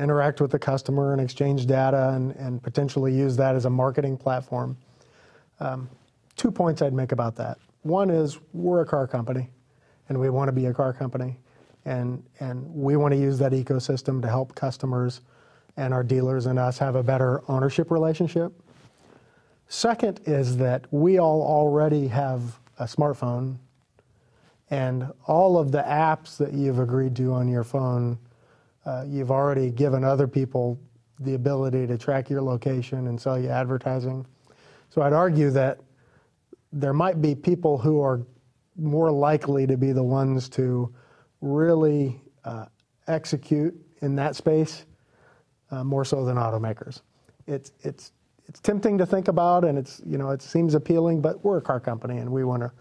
interact with the customer and exchange data and potentially use that as a marketing platform. 2 points I'd make about that. One is we're a car company, and we want to be a car company, and we want to use that ecosystem to help customers and our dealers and us have a better ownership relationship. Second is that we all already have a smartphone, and all of the apps that you've agreed to on your phone, you've already given other people the ability to track your location and sell you advertising. So I'd argue that there might be people who are more likely to be the ones to really execute in that space more so than automakers. It's tempting to think about, and it seems appealing, but we're a car company, and we want to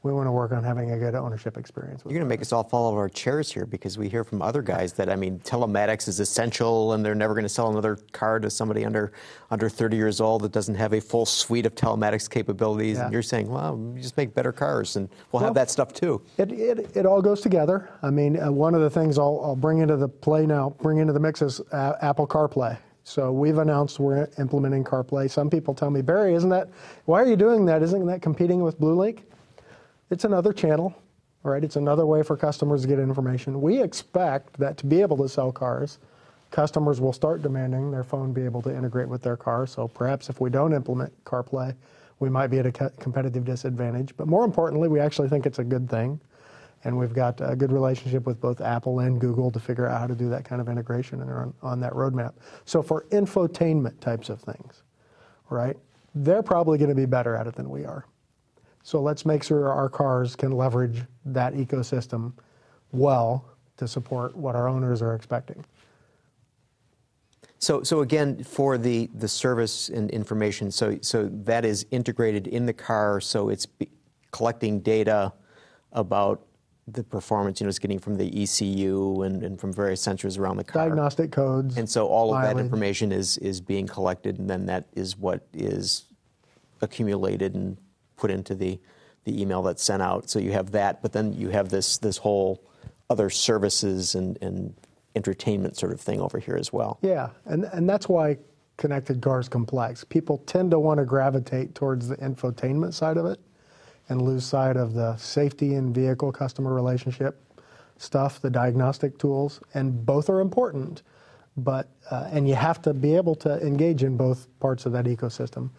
work on having a good ownership experience. You're going to make us all fall out of our chairs here because we hear from other guys that, I mean, telematics is essential and they're never going to sell another car to somebody under 30 years old that doesn't have a full suite of telematics capabilities. Yeah. And you're saying, well, you just make better cars and we'll have that stuff too. It all goes together. I mean, one of the things I'll bring into the mix is Apple CarPlay. So we've announced we're implementing CarPlay. Some people tell me, Barry, why are you doing that? Isn't that competing with BlueLink? It's another channel, right? It's another way for customers to get information. We expect that to be able to sell cars, customers will start demanding their phone be able to integrate with their car. So perhaps if we don't implement CarPlay, we might be at a competitive disadvantage. But more importantly, we actually think it's a good thing. And we've got a good relationship with both Apple and Google to figure out how to do that kind of integration and are on that roadmap. So for infotainment types of things, right, they're probably going to be better at it than we are. So let's make sure our cars can leverage that ecosystem well to support what our owners are expecting. So again, for the service and information, so that is integrated in the car, so it's collecting data about the performance, it's getting from the ECU and from various sensors around the car. Diagnostic codes. And so all of mileage. that information is being collected, and then that is what is accumulated and put into the email that's sent out. So you have that, but then you have this whole other services and entertainment sort of thing over here as well. Yeah, and that's why connected car is complex. People tend to want to gravitate towards the infotainment side of it and lose sight of the safety and vehicle customer relationship stuff, the diagnostic tools, and both are important, but and you have to be able to engage in both parts of that ecosystem.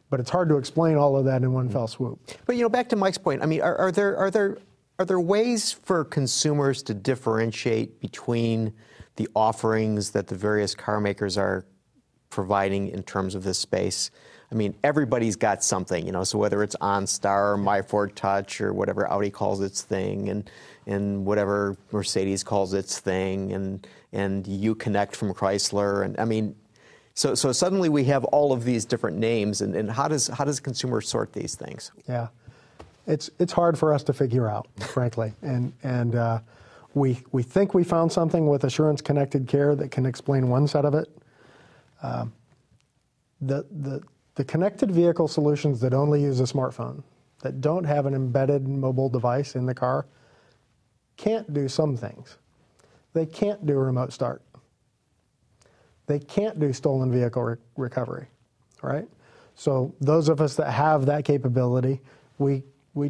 But it's hard to explain all of that in one fell swoop. But back to Mike's point, I mean, are there ways for consumers to differentiate between the offerings that the various car makers are providing in terms of this space? I mean, everybody's got something, so whether it's OnStar or My Ford Touch or whatever Audi calls its thing, and whatever Mercedes calls its thing, and Uconnect from Chrysler, and I mean, so suddenly we have all of these different names, and how does a consumer sort these things? Yeah, it's hard for us to figure out, frankly, and we think we found something with Assurance Connected Care that can explain one set of it. The connected vehicle solutions that only use a smartphone, that don't have an embedded mobile device in the car, can't do some things. They can't do remote start. They can't do stolen vehicle recovery, right? So those of us that have that capability, we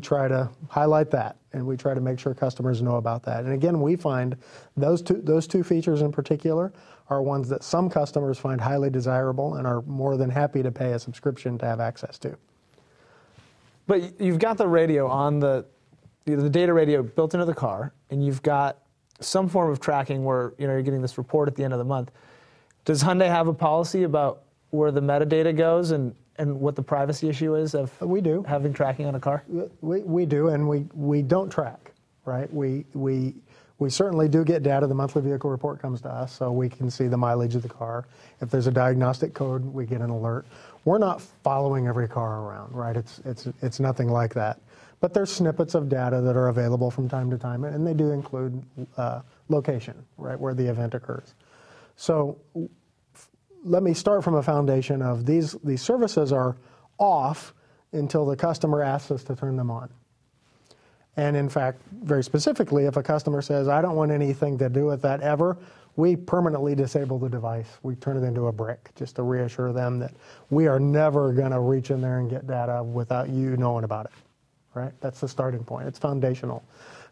try to highlight that, and we try to make sure customers know about that. And again, we find those two features in particular are ones that some customers find highly desirable and are more than happy to pay a subscription to have access to. But you've got the radio on the data radio built into the car, and you've got some form of tracking where you're getting this report at the end of the month. Does Hyundai have a policy about where the metadata goes and what the privacy issue is of having tracking on a car? We do, and we don't track, right? We certainly do get data. The monthly vehicle report comes to us, so we can see the mileage of the car. If there's a diagnostic code, we get an alert. We're not following every car around, right? It's nothing like that. But there's snippets of data that are available from time to time, and they do include location, right, where the event occurs. So let me start from a foundation of these services are off until the customer asks us to turn them on. And in fact, very specifically, if a customer says, I don't want anything to do with that ever, we permanently disable the device. We turn it into a brick just to reassure them that we are never going to reach in there and get data without you knowing about it, right? That's the starting point. It's foundational.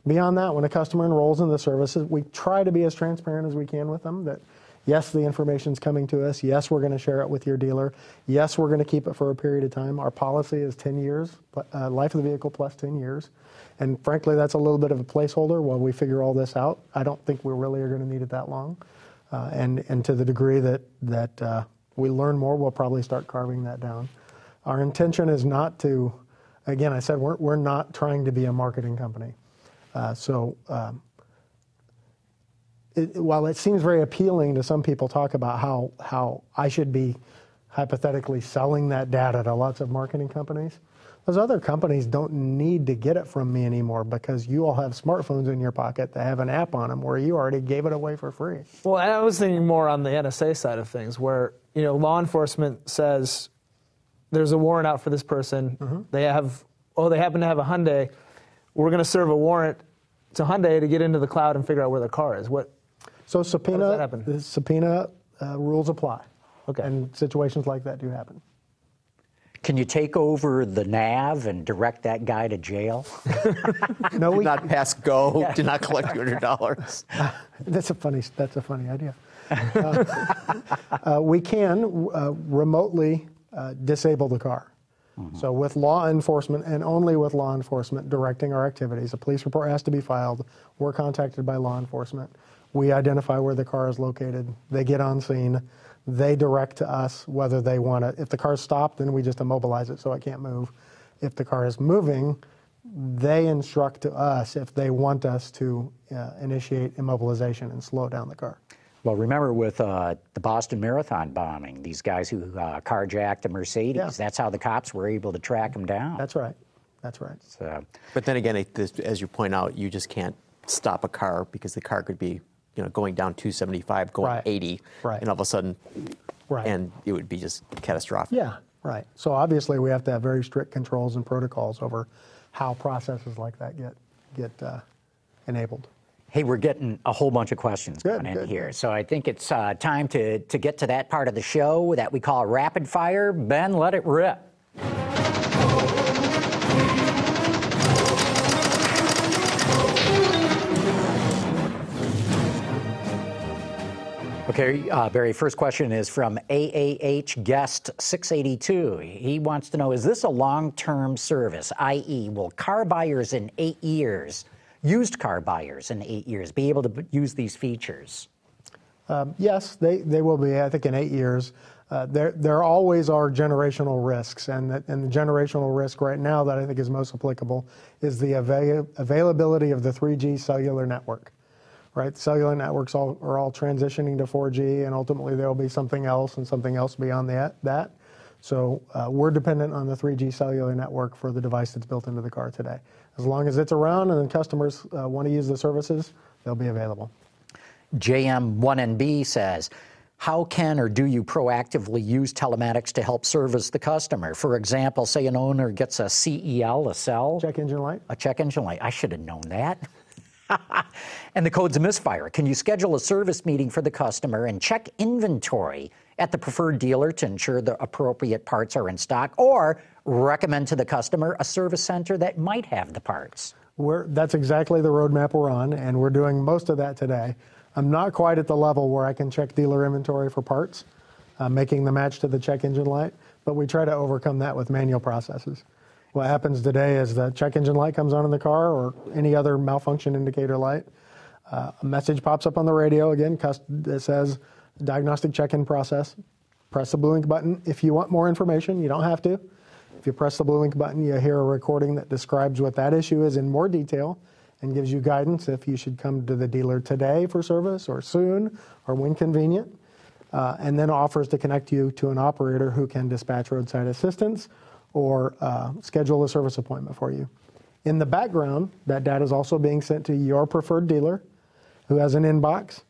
Beyond that, when a customer enrolls in the services, we try to be as transparent as we can with them that yes, the information's coming to us. Yes, we're going to share it with your dealer. Yes, we're going to keep it for a period of time. Our policy is 10 years, life of the vehicle plus 10 years. And frankly, that's a little bit of a placeholder while we figure all this out. I don't think we really are going to need it that long. And to the degree that we learn more, we'll probably start carving that down. Our intention is not to, again, I said we're not trying to be a marketing company. While it seems very appealing to some people talk about how I should be hypothetically selling that data to lots of marketing companies, those other companies don't need to get it from me anymore because you all have smartphones in your pocket that have an app on them where you already gave it away for free. Well, I was thinking more on the NSA side of things where, law enforcement says there's a warrant out for this person. Mm-hmm. They happen to have a Hyundai. We're going to serve a warrant to Hyundai to get into the cloud and figure out where the car is. So subpoena, how does that happen? The subpoena rules apply. Okay. And situations like that do happen. Can you take over the nav and direct that guy to jail? No, we not pass go. Yeah. Do not collect $200. That's a funny idea. We can remotely disable the car. So with law enforcement, and only with law enforcement directing our activities, a police report has to be filed. We're contacted by law enforcement. We identify where the car is located. They get on scene. They direct to us whether they want to. If the car's stopped, then we just immobilize it so it can't move. If the car is moving, they instruct to us if they want us to initiate immobilization and slow down the car. Well, remember with the Boston Marathon bombing, these guys who carjacked a Mercedes, that's how the cops were able to track them down. That's right. That's right. So, But then again, as you point out, you just can't stop a car because the car could be, going down 275, going 80, and all of a sudden, and it would be just catastrophic. Yeah, right. So obviously we have to have very strict controls and protocols over how processes like that get enabled. hey, we're getting a whole bunch of questions coming in here. So I think it's time to get to that part of the show that we call rapid fire. Ben, let it rip. Okay, Barry, first question is from AAH Guest 682. He wants to know, is this a long-term service, i.e., will car buyers in 8 years, used car buyers in 8 years, be able to use these features? Yes, they will be, I think, in 8 years. There always are generational risks, and the generational risk right now that I think is most applicable is the availability of the 3G cellular network. Right, cellular networks are all transitioning to 4G, and ultimately there will be something else and something else beyond that. So we're dependent on the 3G cellular network for the device that's built into the car today. As long as it's around and customers want to use the services, they'll be available. JM1NB says, how can or do you proactively use telematics to help service the customer? For example, say an owner gets a CEL, a cell. Check engine light. A check engine light. I should have known that. And the code's a misfire. Can you schedule a service meeting for the customer and check inventory at the preferred dealer to ensure the appropriate parts are in stock, or recommend to the customer a service center that might have the parts? That's exactly the roadmap we're on, and we're doing most of that today. I'm not quite at the level where I can check dealer inventory for parts, making the match to the check engine light, but we try to overcome that with manual processes. What happens today is the check engine light comes on in the car or any other malfunction indicator light. A message pops up on the radio again that says diagnostic check-in process. Press the BlueLink button. If you want more information, you don't have to. If you press the BlueLink button, you hear a recording that describes what that issue is in more detail and gives you guidance if you should come to the dealer today for service or soon or when convenient, and then offers to connect you to an operator who can dispatch roadside assistance or schedule a service appointment for you. In the background, that data is also being sent to your preferred dealer who has an inbox,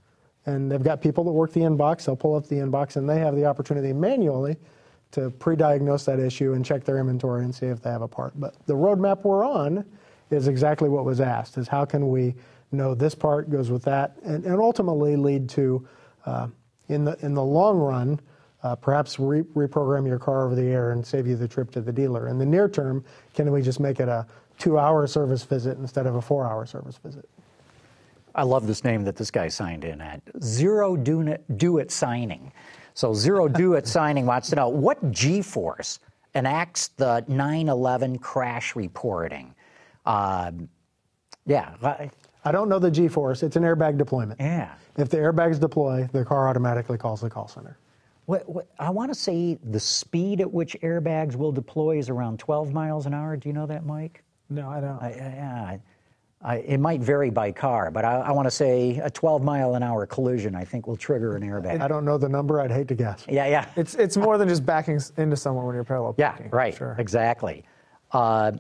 and they've got people that work the inbox. They'll pull up the inbox, and they have the opportunity manually to pre-diagnose that issue and check their inventory and see if they have a part. But the roadmap we're on is exactly what was asked, is how can we know this part goes with that, and ultimately lead to, in the long run, perhaps reprogram your car over the air and save you the trip to the dealer. In the near term, can we just make it a 2-hour service visit instead of a 4-hour service visit? I love this name that this guy signed in at. Zero Do It Signing. So Zero Do It Signing wants to know, what G-force enacts the 9/11 crash reporting? I don't know the G-force. It's an airbag deployment. Yeah. If the airbags deploy, the car automatically calls the call center. I want to say the speed at which airbags will deploy is around 12 miles an hour. Do you know that, Mike? No, I don't. It might vary by car, but I want to say a 12-mile-an-hour collision, I think, will trigger an airbag. I don't know the number. I'd hate to guess. Yeah. It's more than just backing into someone when you're parallel parking. Yeah, right. Sure. Exactly. How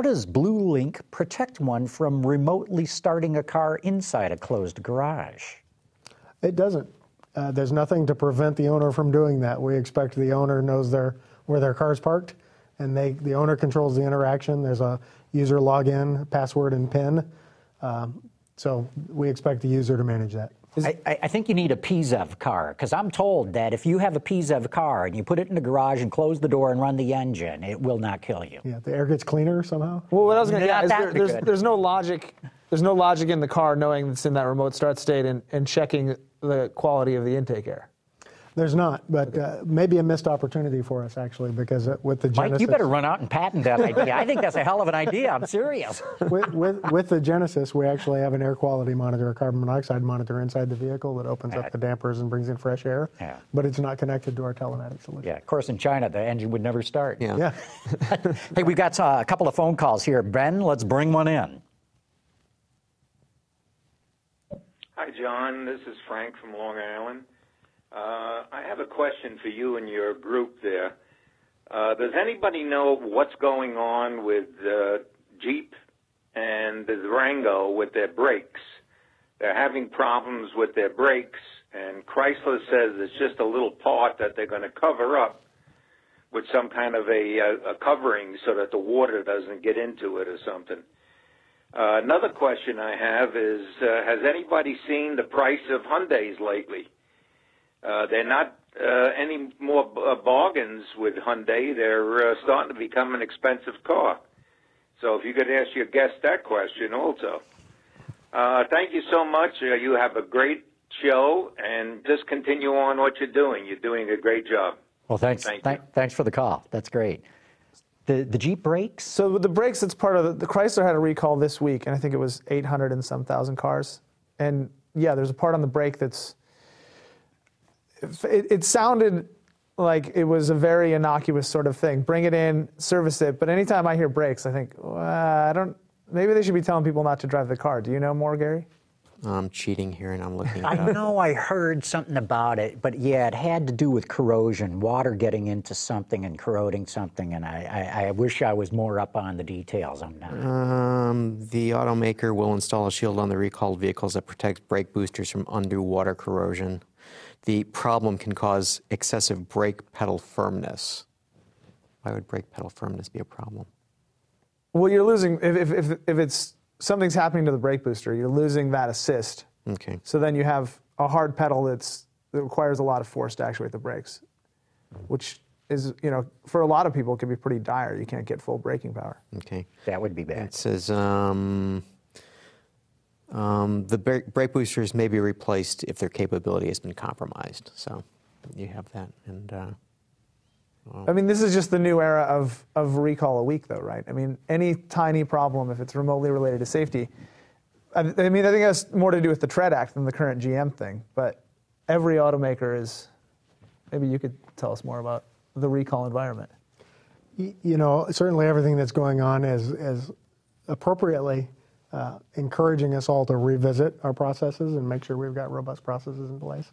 does BlueLink protect one from remotely starting a car inside a closed garage? It doesn't. There's nothing to prevent the owner from doing that. We expect the owner knows where their car's parked, and the owner controls the interaction. There's a user login, password, and PIN. So we expect the user to manage that. I think you need a PZEV car, because I'm told that if you have a PZEV car and you put it in the garage and close the door and run the engine, it will not kill you. Yeah, the air gets cleaner somehow. Well, what I was going to Not there's no logic. There's no logic in the car knowing it's in that remote start state and checking the quality of the intake air. There's not, but maybe a missed opportunity for us, actually, because with the Genesis... Mike, you better run out and patent that idea. I think that's a hell of an idea. I'm serious. With the Genesis, we actually have an air quality monitor, a carbon monoxide monitor inside the vehicle that opens up the dampers and brings in fresh air, but it's not connected to our telematics solution. Yeah, of course, in China, the engine would never start. Yeah. Hey, we've got a couple of phone calls here. Ben, let's bring one in. Hi, John. This is Frank from Long Island. I have a question for you and your group there. Does anybody know what's going on with Jeep and the Durango with their brakes? They're having problems with their brakes, and Chrysler says it's just a little part that they're going to cover up with some kind of a covering so that the water doesn't get into it or something. Another question I have is, has anybody seen the price of Hyundais lately? They're not any more bargains with Hyundai. They're starting to become an expensive car. So if you could ask your guest that question also. Thank you so much. You have a great show, and just continue on what you're doing. You're doing a great job. Well, thanks. Thanks for the call. That's great. The Jeep brakes? So with the brakes, it's part of the Chrysler had a recall this week, and I think it was 800 and some thousand cars. And yeah, there's a part on the brake that's, it sounded like it was a very innocuous sort of thing. Bring it in, service it. But anytime I hear brakes, I think, maybe they should be telling people not to drive the car. Do you know more, Gary? I'm cheating here, and I'm looking it up. I know I heard something about it, but yeah, it had to do with corrosion, water getting into something and corroding something, and I wish I was more up on the details. I'm not. The automaker will install a shield on the recalled vehicles that protects brake boosters from undue water corrosion. The problem can cause excessive brake pedal firmness. Why would brake pedal firmness be a problem? Well, you're losing, if it's something's happening to the brake booster, you're losing that assist. Okay. So then you have a hard pedal that requires a lot of force to actuate the brakes, which is, for a lot of people, it can be pretty dire. You can't get full braking power. Okay. That would be bad. It says the brake boosters may be replaced if their capability has been compromised. So you have that. And I mean, this is just the new era of recall a week, though, right? I mean, any tiny problem, if it's remotely related to safety, I think it has more to do with the Tread Act than the current GM thing. But every automaker is, maybe you could tell us more about the recall environment. Certainly everything that's going on is appropriately encouraging us all to revisit our processes and make sure we've got robust processes in place.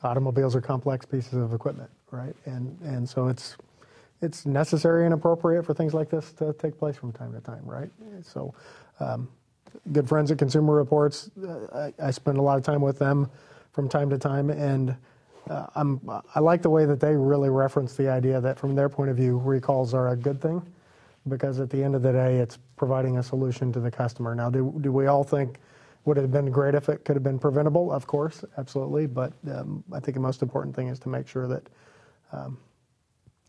Automobiles are complex pieces of equipment, right? And so it's necessary and appropriate for things like this to take place from time to time, right? So good friends at Consumer Reports, I spend a lot of time with them from time to time, and I like the way that they really reference the idea that from their point of view, recalls are a good thing, because at the end of the day, it's providing a solution to the customer. Now, do we all think would it have been great if it could have been preventable? Of course, absolutely. But I think the most important thing is to make sure that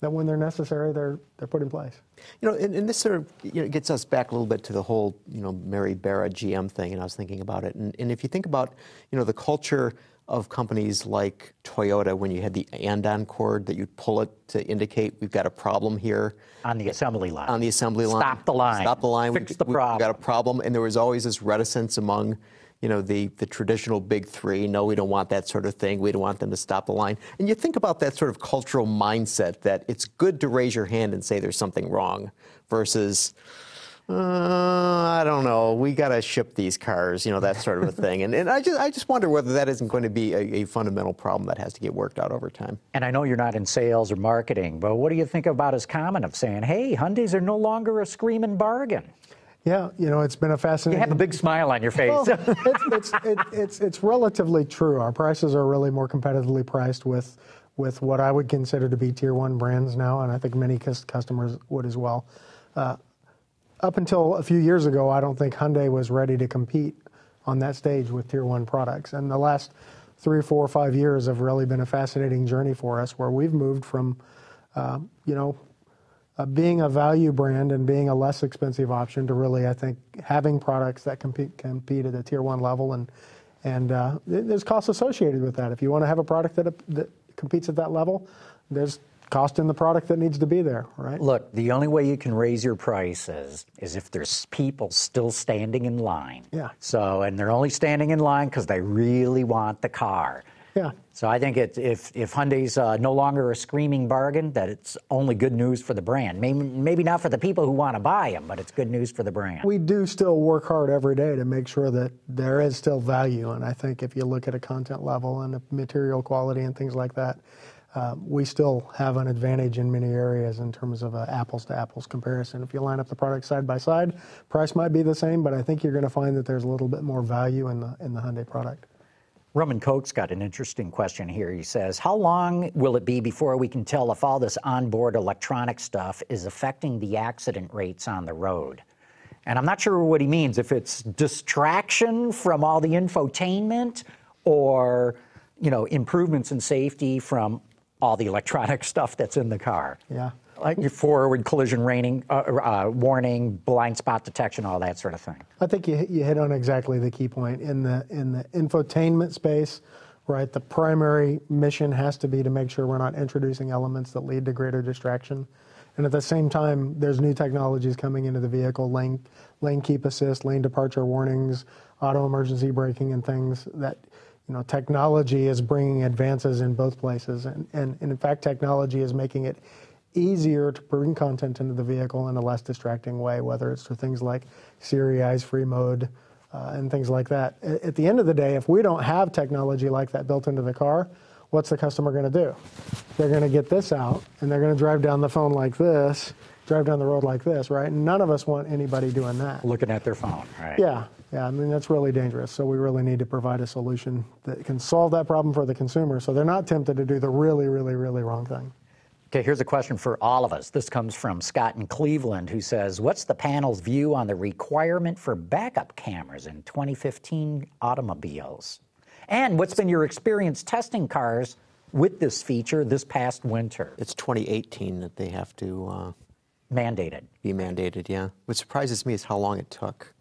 that when they're necessary, they're put in place. And this sort of gets us back a little bit to the whole Mary Barra GM thing, and I was thinking about it. And if you think about the culture of companies like Toyota, when you had the and-on cord that you'd pull it to indicate we've got a problem here. On the assembly line. On the assembly line. Stop the line. Stop the line. Fix the problem. We've got a problem. And there was always this reticence among, the traditional big three. No, we don't want that sort of thing. We don't want them to stop the line. And you think about that sort of cultural mindset that it's good to raise your hand and say there's something wrong versus, I don't know, we got to ship these cars, that sort of a thing. And I just wonder whether that isn't going to be a fundamental problem that has to get worked out over time. And I know you're not in sales or marketing, but what do you think about his comment of saying, hey, Hyundais are no longer a screaming bargain? Yeah, it's been a fascinating... You have a big smile on your face. Well, it's relatively true. Our prices are really more competitively priced with what I would consider to be Tier 1 brands now, and I think many customers would as well. Up until a few years ago, I don't think Hyundai was ready to compete on that stage with Tier 1 products. And the last 3, 4, 5 years have really been a fascinating journey for us, where we've moved from, being a value brand and being a less expensive option to really, I think, having products that compete at a Tier 1 level. And there's costs associated with that. If you want to have a product that competes at that level, there's cost in the product that needs to be there, right? Look, the only way you can raise your prices is if there's people still standing in line. Yeah. So, and they're only standing in line because they really want the car. Yeah. So I think if Hyundai's no longer a screaming bargain, that it's only good news for the brand. Maybe not for the people who want to buy them, but it's good news for the brand. We do still work hard every day to make sure that there is still value. And I think if you look at a content level and a material quality and things like that, we still have an advantage in many areas in terms of an apples-to-apples comparison. If you line up the products side by side, price might be the same, but I think you're going to find that there's a little bit more value in the Hyundai product. Roman Koch's got an interesting question here. He says, how long will it be before we can tell if all this onboard electronic stuff is affecting the accident rates on the road? And I'm not sure what he means, if it's distraction from all the infotainment or, you know, improvements in safety from all the electronic stuff that's in the car. Yeah. Like your forward collision warning, blind spot detection, all that sort of thing. I think you hit on exactly the key point. In the infotainment space, right, the primary mission has to be to make sure we're not introducing elements that lead to greater distraction. And at the same time, there's new technologies coming into the vehicle, lane keep assist, lane departure warnings, auto emergency braking and things that, you know, technology is bringing advances in both places. And in fact, technology is making it easier to bring content into the vehicle in a less distracting way, whether it's for things like Siri eyes-free mode and things like that. At the end of the day, if we don't have technology like that built into the car, what's the customer going to do? They're going to get this out, and they're going to drive down the phone like this, drive down the road like this, right? And none of us want anybody doing that. Looking at their phone, right? Yeah, I mean, that's really dangerous. So we really need to provide a solution that can solve that problem for the consumer so they're not tempted to do the really, really, really wrong thing. Okay, here's a question for all of us. This comes from Scott in Cleveland, who says, what's the panel's view on the requirement for backup cameras in 2015 automobiles? And what's been your experience testing cars with this feature this past winter? It's 2018 that they have to mandated. Be mandated, yeah. What surprises me is how long it took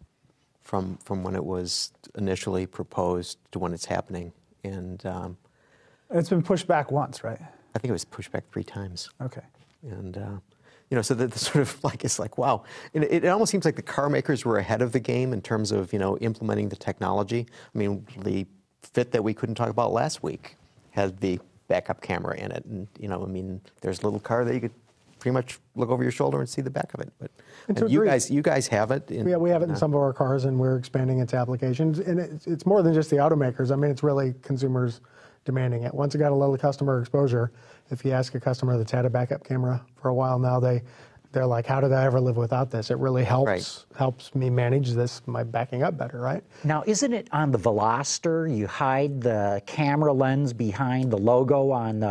from when it was initially proposed to when it's happening. And it's been pushed back once, right? I think it was pushed back 3 times. Okay. And, you know, so the sort of like, it's like, wow. And it almost seems like the car makers were ahead of the game in terms of, you know, implementing the technology. I mean, the Fit that we couldn't talk about last week had the backup camera in it. And, you know, I mean, there's a little car that you could pretty much look over your shoulder and see the back of it. But you guys have it. Yeah, we have it in some of our cars, and we're expanding its applications. And it's more than just the automakers. I mean, it's really consumers demanding it. Once it got a little customer exposure, if you ask a customer that's had a backup camera for a while now, they're like, how did I ever live without this? It really helps me manage this, my backing up better, right? Now, isn't it on the Veloster, you hide the camera lens behind the logo on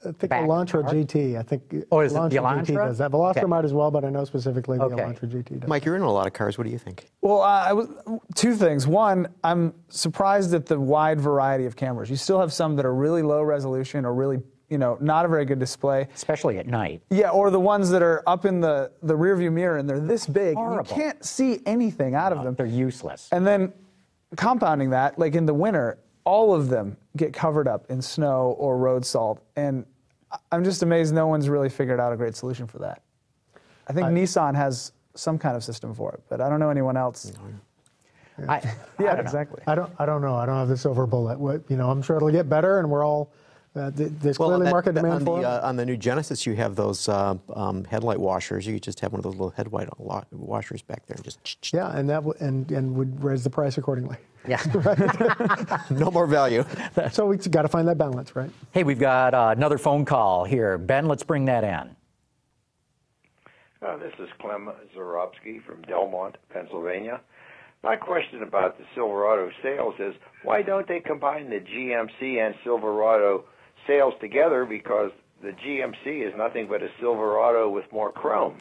I think the Elantra GT. I think oh, is it the Elantra? GT does that. Veloster might as well, but I know specifically the Elantra GT does. Mike, you're in a lot of cars. What do you think? Well, 2 things. One, I'm surprised at the wide variety of cameras. You still have some that are really low resolution or really, you know, not a very good display. Especially at night. Yeah, or the ones that are up in the rearview mirror and they're this big. Horrible. You can't see anything out of them. They're useless. And then compounding that, like in the winter, all of them get covered up in snow or road salt. And I'm just amazed no one's really figured out a great solution for that. I think Nissan has some kind of system for it, but I don't know anyone else. Yeah, exactly. I don't know. I don't have the silver bullet. I'm sure it'll get better, and we're all there's clearly market demand for it. On the new Genesis, you have those headlight washers. You could just have one of those little headlight washers back there and just and that would raise the price accordingly. Yeah. No more value. So we've got to find that balance, right? Hey, we've got another phone call here. Ben, let's bring that in. This is Clem Zarobsky from Delmont, Pennsylvania. My question about the Silverado sales is, why don't they combine the GMC and Silverado sales together? Because the GMC is nothing but a Silverado with more chrome.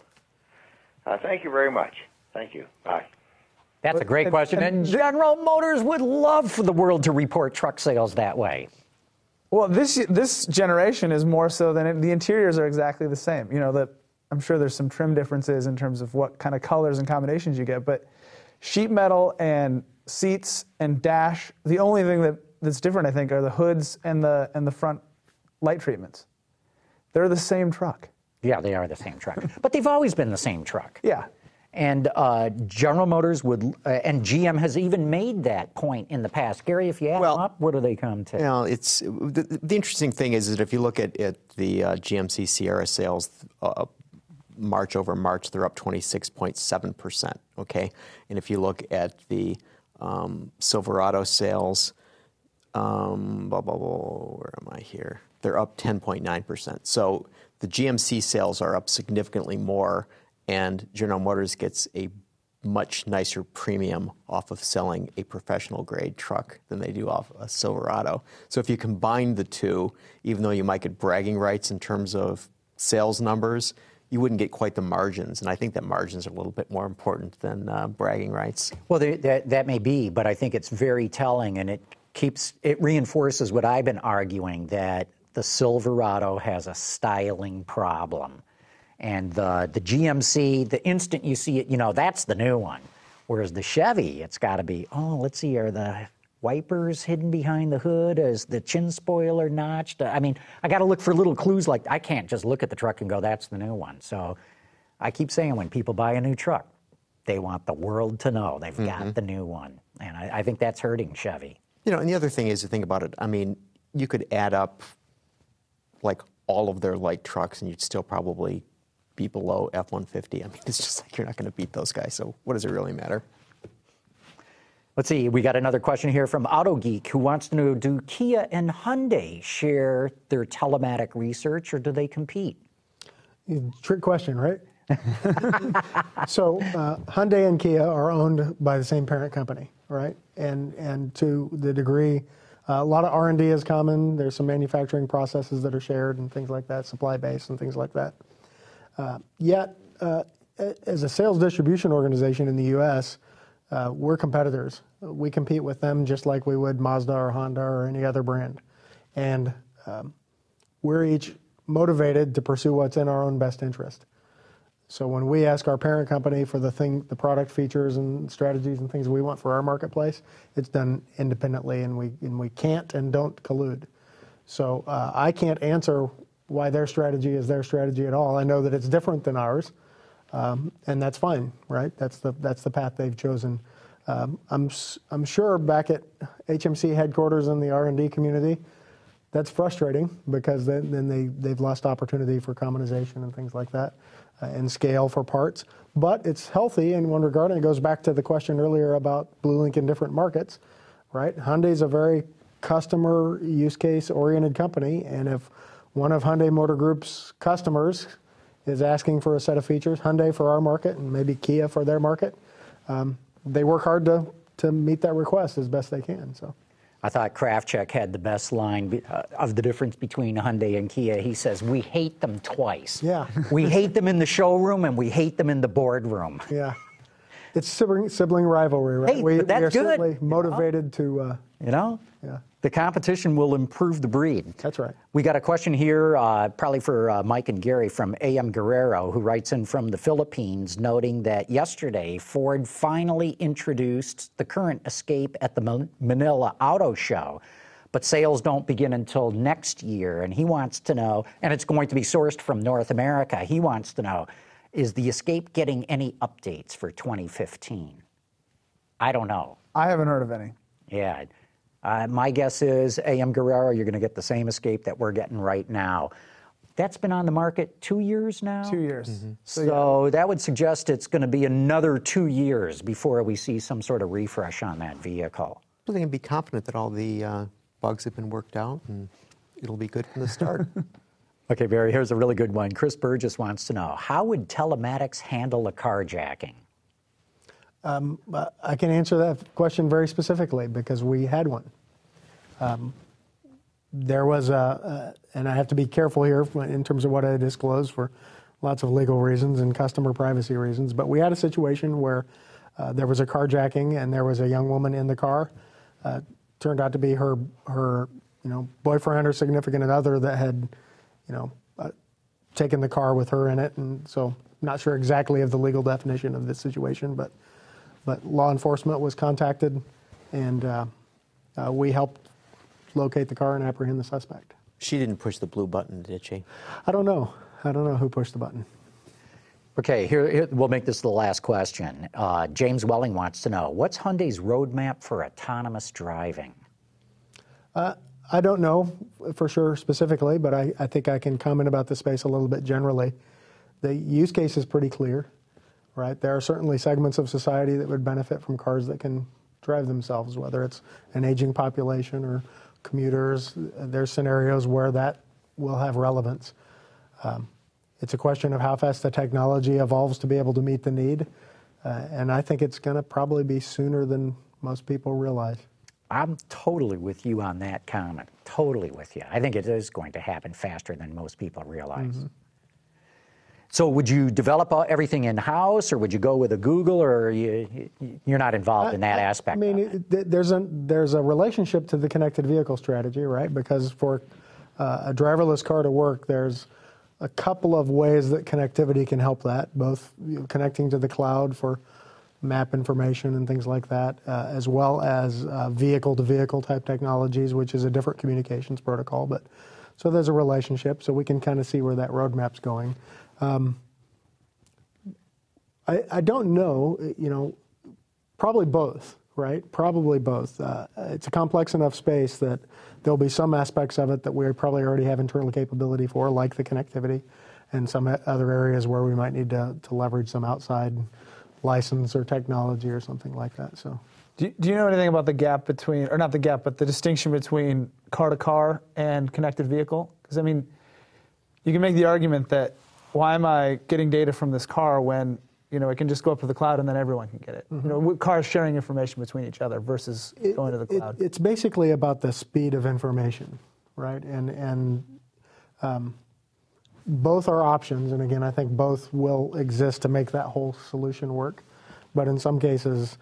Thank you very much. Thank you. Bye. That's a great question, and General Motors would love for the world to report truck sales that way. Well, this generation is more so than the interiors are exactly the same. You know, I'm sure there's some trim differences in terms of what kind of colors and combinations you get, but sheet metal and seats and dash, the only thing that that's different, I think, are the hoods and the front light treatments. They're the same truck. Yeah, they are the same truck. But they've always been the same truck. Yeah. And General Motors would, and GM has even made that point in the past. Gary, if you add them up, what do they come to? You know, it's the interesting thing is that if you look at the GMC Sierra sales, March over March, they're up 26.7%. Okay, and if you look at the Silverado sales, where am I here? They're up 10.9%. So the GMC sales are up significantly more, and General Motors gets a much nicer premium off of selling a professional grade truck than they do off a Silverado. So if you combine the two, even though you might get bragging rights in terms of sales numbers, you wouldn't get quite the margins. And I think that margins are a little bit more important than bragging rights. Well, that may be, but I think it's very telling, and it reinforces what I've been arguing, that the Silverado has a styling problem. And the GMC, the instant you see it, you know, that's the new one. Whereas the Chevy, it's got to be, oh, let's see, are the wipers hidden behind the hood? Is the chin spoiler notched? I mean, I got to look for little clues. Like, I can't just look at the truck and go, that's the new one. So I keep saying, when people buy a new truck, they want the world to know they've got the new one. And I think that's hurting Chevy. You know, and the other thing is, to think about it, I mean, you could add up like all of their light trucks and you'd still probably be below F-150. I mean, it's just like you're not going to beat those guys, so what does it really matter? Let's see, we got another question here from Auto Geek, who wants to know, do Kia and Hyundai share their telematic research, or do they compete? Trick question, right? So Hyundai and Kia are owned by the same parent company, right? And to the degree, a lot of R&D is common. There's some manufacturing processes that are shared and things like that, supply base and things like that. Yet, as a sales distribution organization in the U.S., we're competitors. We compete with them just like we would Mazda or Honda or any other brand. And we're each motivated to pursue what's in our own best interest. So when we ask our parent company for the product features and strategies and things we want for our marketplace, it's done independently, and we can't and don't collude. So I can't answer why their strategy is their strategy at all. I know that it's different than ours, and that's fine, right? That's the path they've chosen. I'm sure back at HMC headquarters in the R&D community, that's frustrating, because then they've lost opportunity for commonization and things like that, and scale for parts. But it's healthy in one regard, and it goes back to the question earlier about BlueLink in different markets, right? Hyundai's a very customer use case oriented company, and if one of Hyundai Motor Group's customers is asking for a set of features, Hyundai for our market and maybe Kia for their market, they work hard to meet that request as best they can. So, I thought Kraftcheck had the best line of the difference between Hyundai and Kia. He says, we hate them twice. Yeah. We hate them in the showroom and we hate them in the boardroom. Yeah. It's sibling rivalry, right? Hey, we but that's are good. Certainly motivated to... yeah. The competition will improve the breed. That's right. We got a question here, probably for Mike and Gary, from A.M. Guerrero, who writes in from the Philippines, noting that yesterday Ford finally introduced the current Escape at the Manila Auto Show, but sales don't begin until next year. And he wants to know, and it's going to be sourced from North America, he wants to know, is the Escape getting any updates for 2015? I don't know. I haven't heard of any. Yeah. My guess is, A.M. Guerrero, you're going to get the same Escape that we're getting right now. That's been on the market 2 years now? 2 years. Mm-hmm. So that would suggest it's going to be another 2 years before we see some sort of refresh on that vehicle. I think I can be confident that all the bugs have been worked out, and it'll be good from the start. Okay, Barry, here's a really good one. Chris Burgess wants to know, how would Telematics handle a carjacking? I can answer that question very specifically, because we had one. There was and I have to be careful here in terms of what I disclose for lots of legal reasons and customer privacy reasons, but we had a situation where there was a carjacking and there was a young woman in the car. Turned out to be her boyfriend or significant other that had taken the car with her in it, and so not sure exactly of the legal definition of this situation, but law enforcement was contacted, and we helped locate the car and apprehend the suspect. She didn't push the blue button, did she? I don't know. I don't know who pushed the button. Okay, here we'll make this the last question. James Welling wants to know, what's Hyundai's roadmap for autonomous driving? I don't know for sure specifically, but I think I can comment about the space a little bit generally. The use case is pretty clear, right? There are certainly segments of society that would benefit from cars that can drive themselves, whether it's an aging population or commuters. There's scenarios where that will have relevance. It's a question of how fast the technology evolves to be able to meet the need, and I think it's going to probably be sooner than most people realize. I'm totally with you on that comment. Totally with you. I think it is going to happen faster than most people realize. Mm-hmm. So would you develop everything in-house, or would you go with a Google, or you're not involved in that aspect? I mean, there's a relationship to the connected vehicle strategy, right? Because for a driverless car to work, there's a couple of ways that connectivity can help that, both connecting to the cloud for map information and things like that, as well as vehicle-to-vehicle type technologies, which is a different communications protocol. But so there's a relationship, so we can kind of see where that roadmap's going. I don't know, probably both, right? Probably both. It's a complex enough space that there'll be some aspects of it that we probably already have internal capability for, like the connectivity, and some other areas where we might need to leverage some outside license or technology or something like that. So, do you know anything about the gap between, or not the gap, but the distinction between car-to-car and connected vehicle? Because, I mean, you can make the argument that, why am I getting data from this car when, it can just go up to the cloud and then everyone can get it? Mm-hmm. Cars sharing information between each other versus going to the cloud. It's basically about the speed of information, right? And both are options, and again, I think both will exist to make that whole solution work. But in some cases,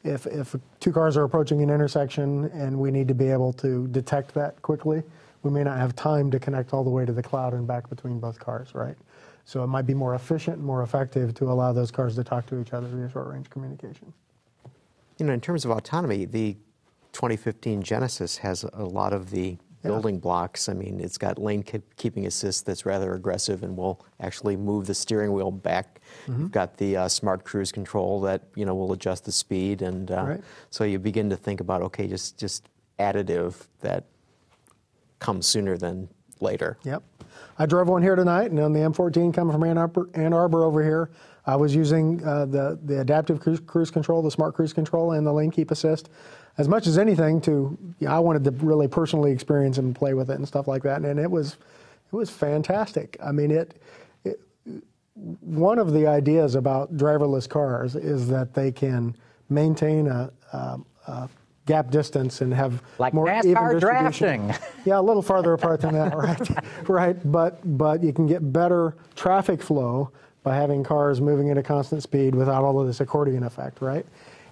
if two cars are approaching an intersection and we need to be able to detect that quickly, we may not have time to connect all the way to the cloud and back between both cars, right? So it might be more efficient and more effective to allow those cars to talk to each other via short-range communication. In terms of autonomy, the 2015 Genesis has a lot of the building blocks. I mean, it's got lane keeping assist that's rather aggressive and will actually move the steering wheel back. Mm-hmm. You've got the smart cruise control that will adjust the speed, and so you begin to think about, okay, just additive that comes sooner than later. Yep. I drove one here tonight, and on the M14 coming from Ann Arbor over here, I was using the adaptive cruise control, the smart cruise control, and the lane keep assist as much as anything I wanted to really personally experience and play with it and stuff like that, and it was fantastic. I mean, one of the ideas about driverless cars is that they can maintain a gap distance and have like more NASCAR even distribution. drafting. Yeah, a little farther apart than that, right? Right, but you can get better traffic flow by having cars moving at a constant speed without all of this accordion effect, right?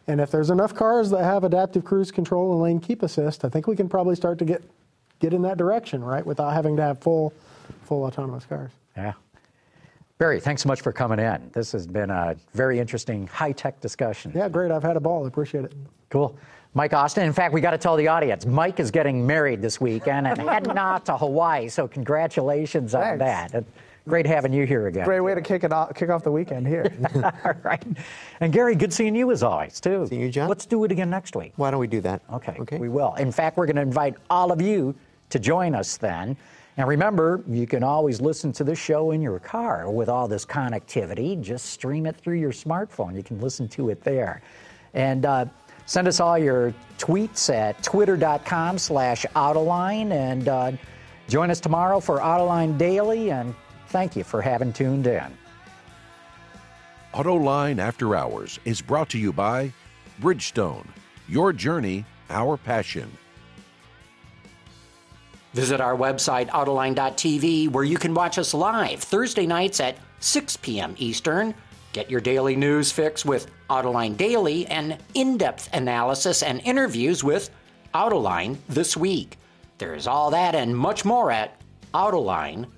And if there's enough cars that have adaptive cruise control and lane keep assist, I think we can probably start to get in that direction, right, without having to have full autonomous cars. Yeah. Barry, thanks so much for coming in. This has been a very interesting, high-tech discussion. Yeah, great. I've had a ball. I appreciate it. Cool. Mike Austin, in fact, we got to tell the audience, Mike is getting married this weekend and heading out to Hawaii, so congratulations on that. Great having you here again. Great way to kick off the weekend here. All right. And Gary, good seeing you as always, too. Seeing you, John. Let's do it again next week. Why don't we do that? Okay, we will. In fact, we're going to invite all of you to join us then. And remember, you can always listen to this show in your car with all this connectivity. Just stream it through your smartphone. You can listen to it there. And send us all your tweets at twitter.com/Autoline. And join us tomorrow for Autoline Daily. And thank you for having tuned in. Autoline After Hours is brought to you by Bridgestone. Your journey, our passion. Visit our website, Autoline.tv, where you can watch us live Thursday nights at 6 p.m. Eastern. Get your daily news fix with Autoline Daily and in-depth analysis and interviews with Autoline This Week. There's all that and much more at Autoline.tv.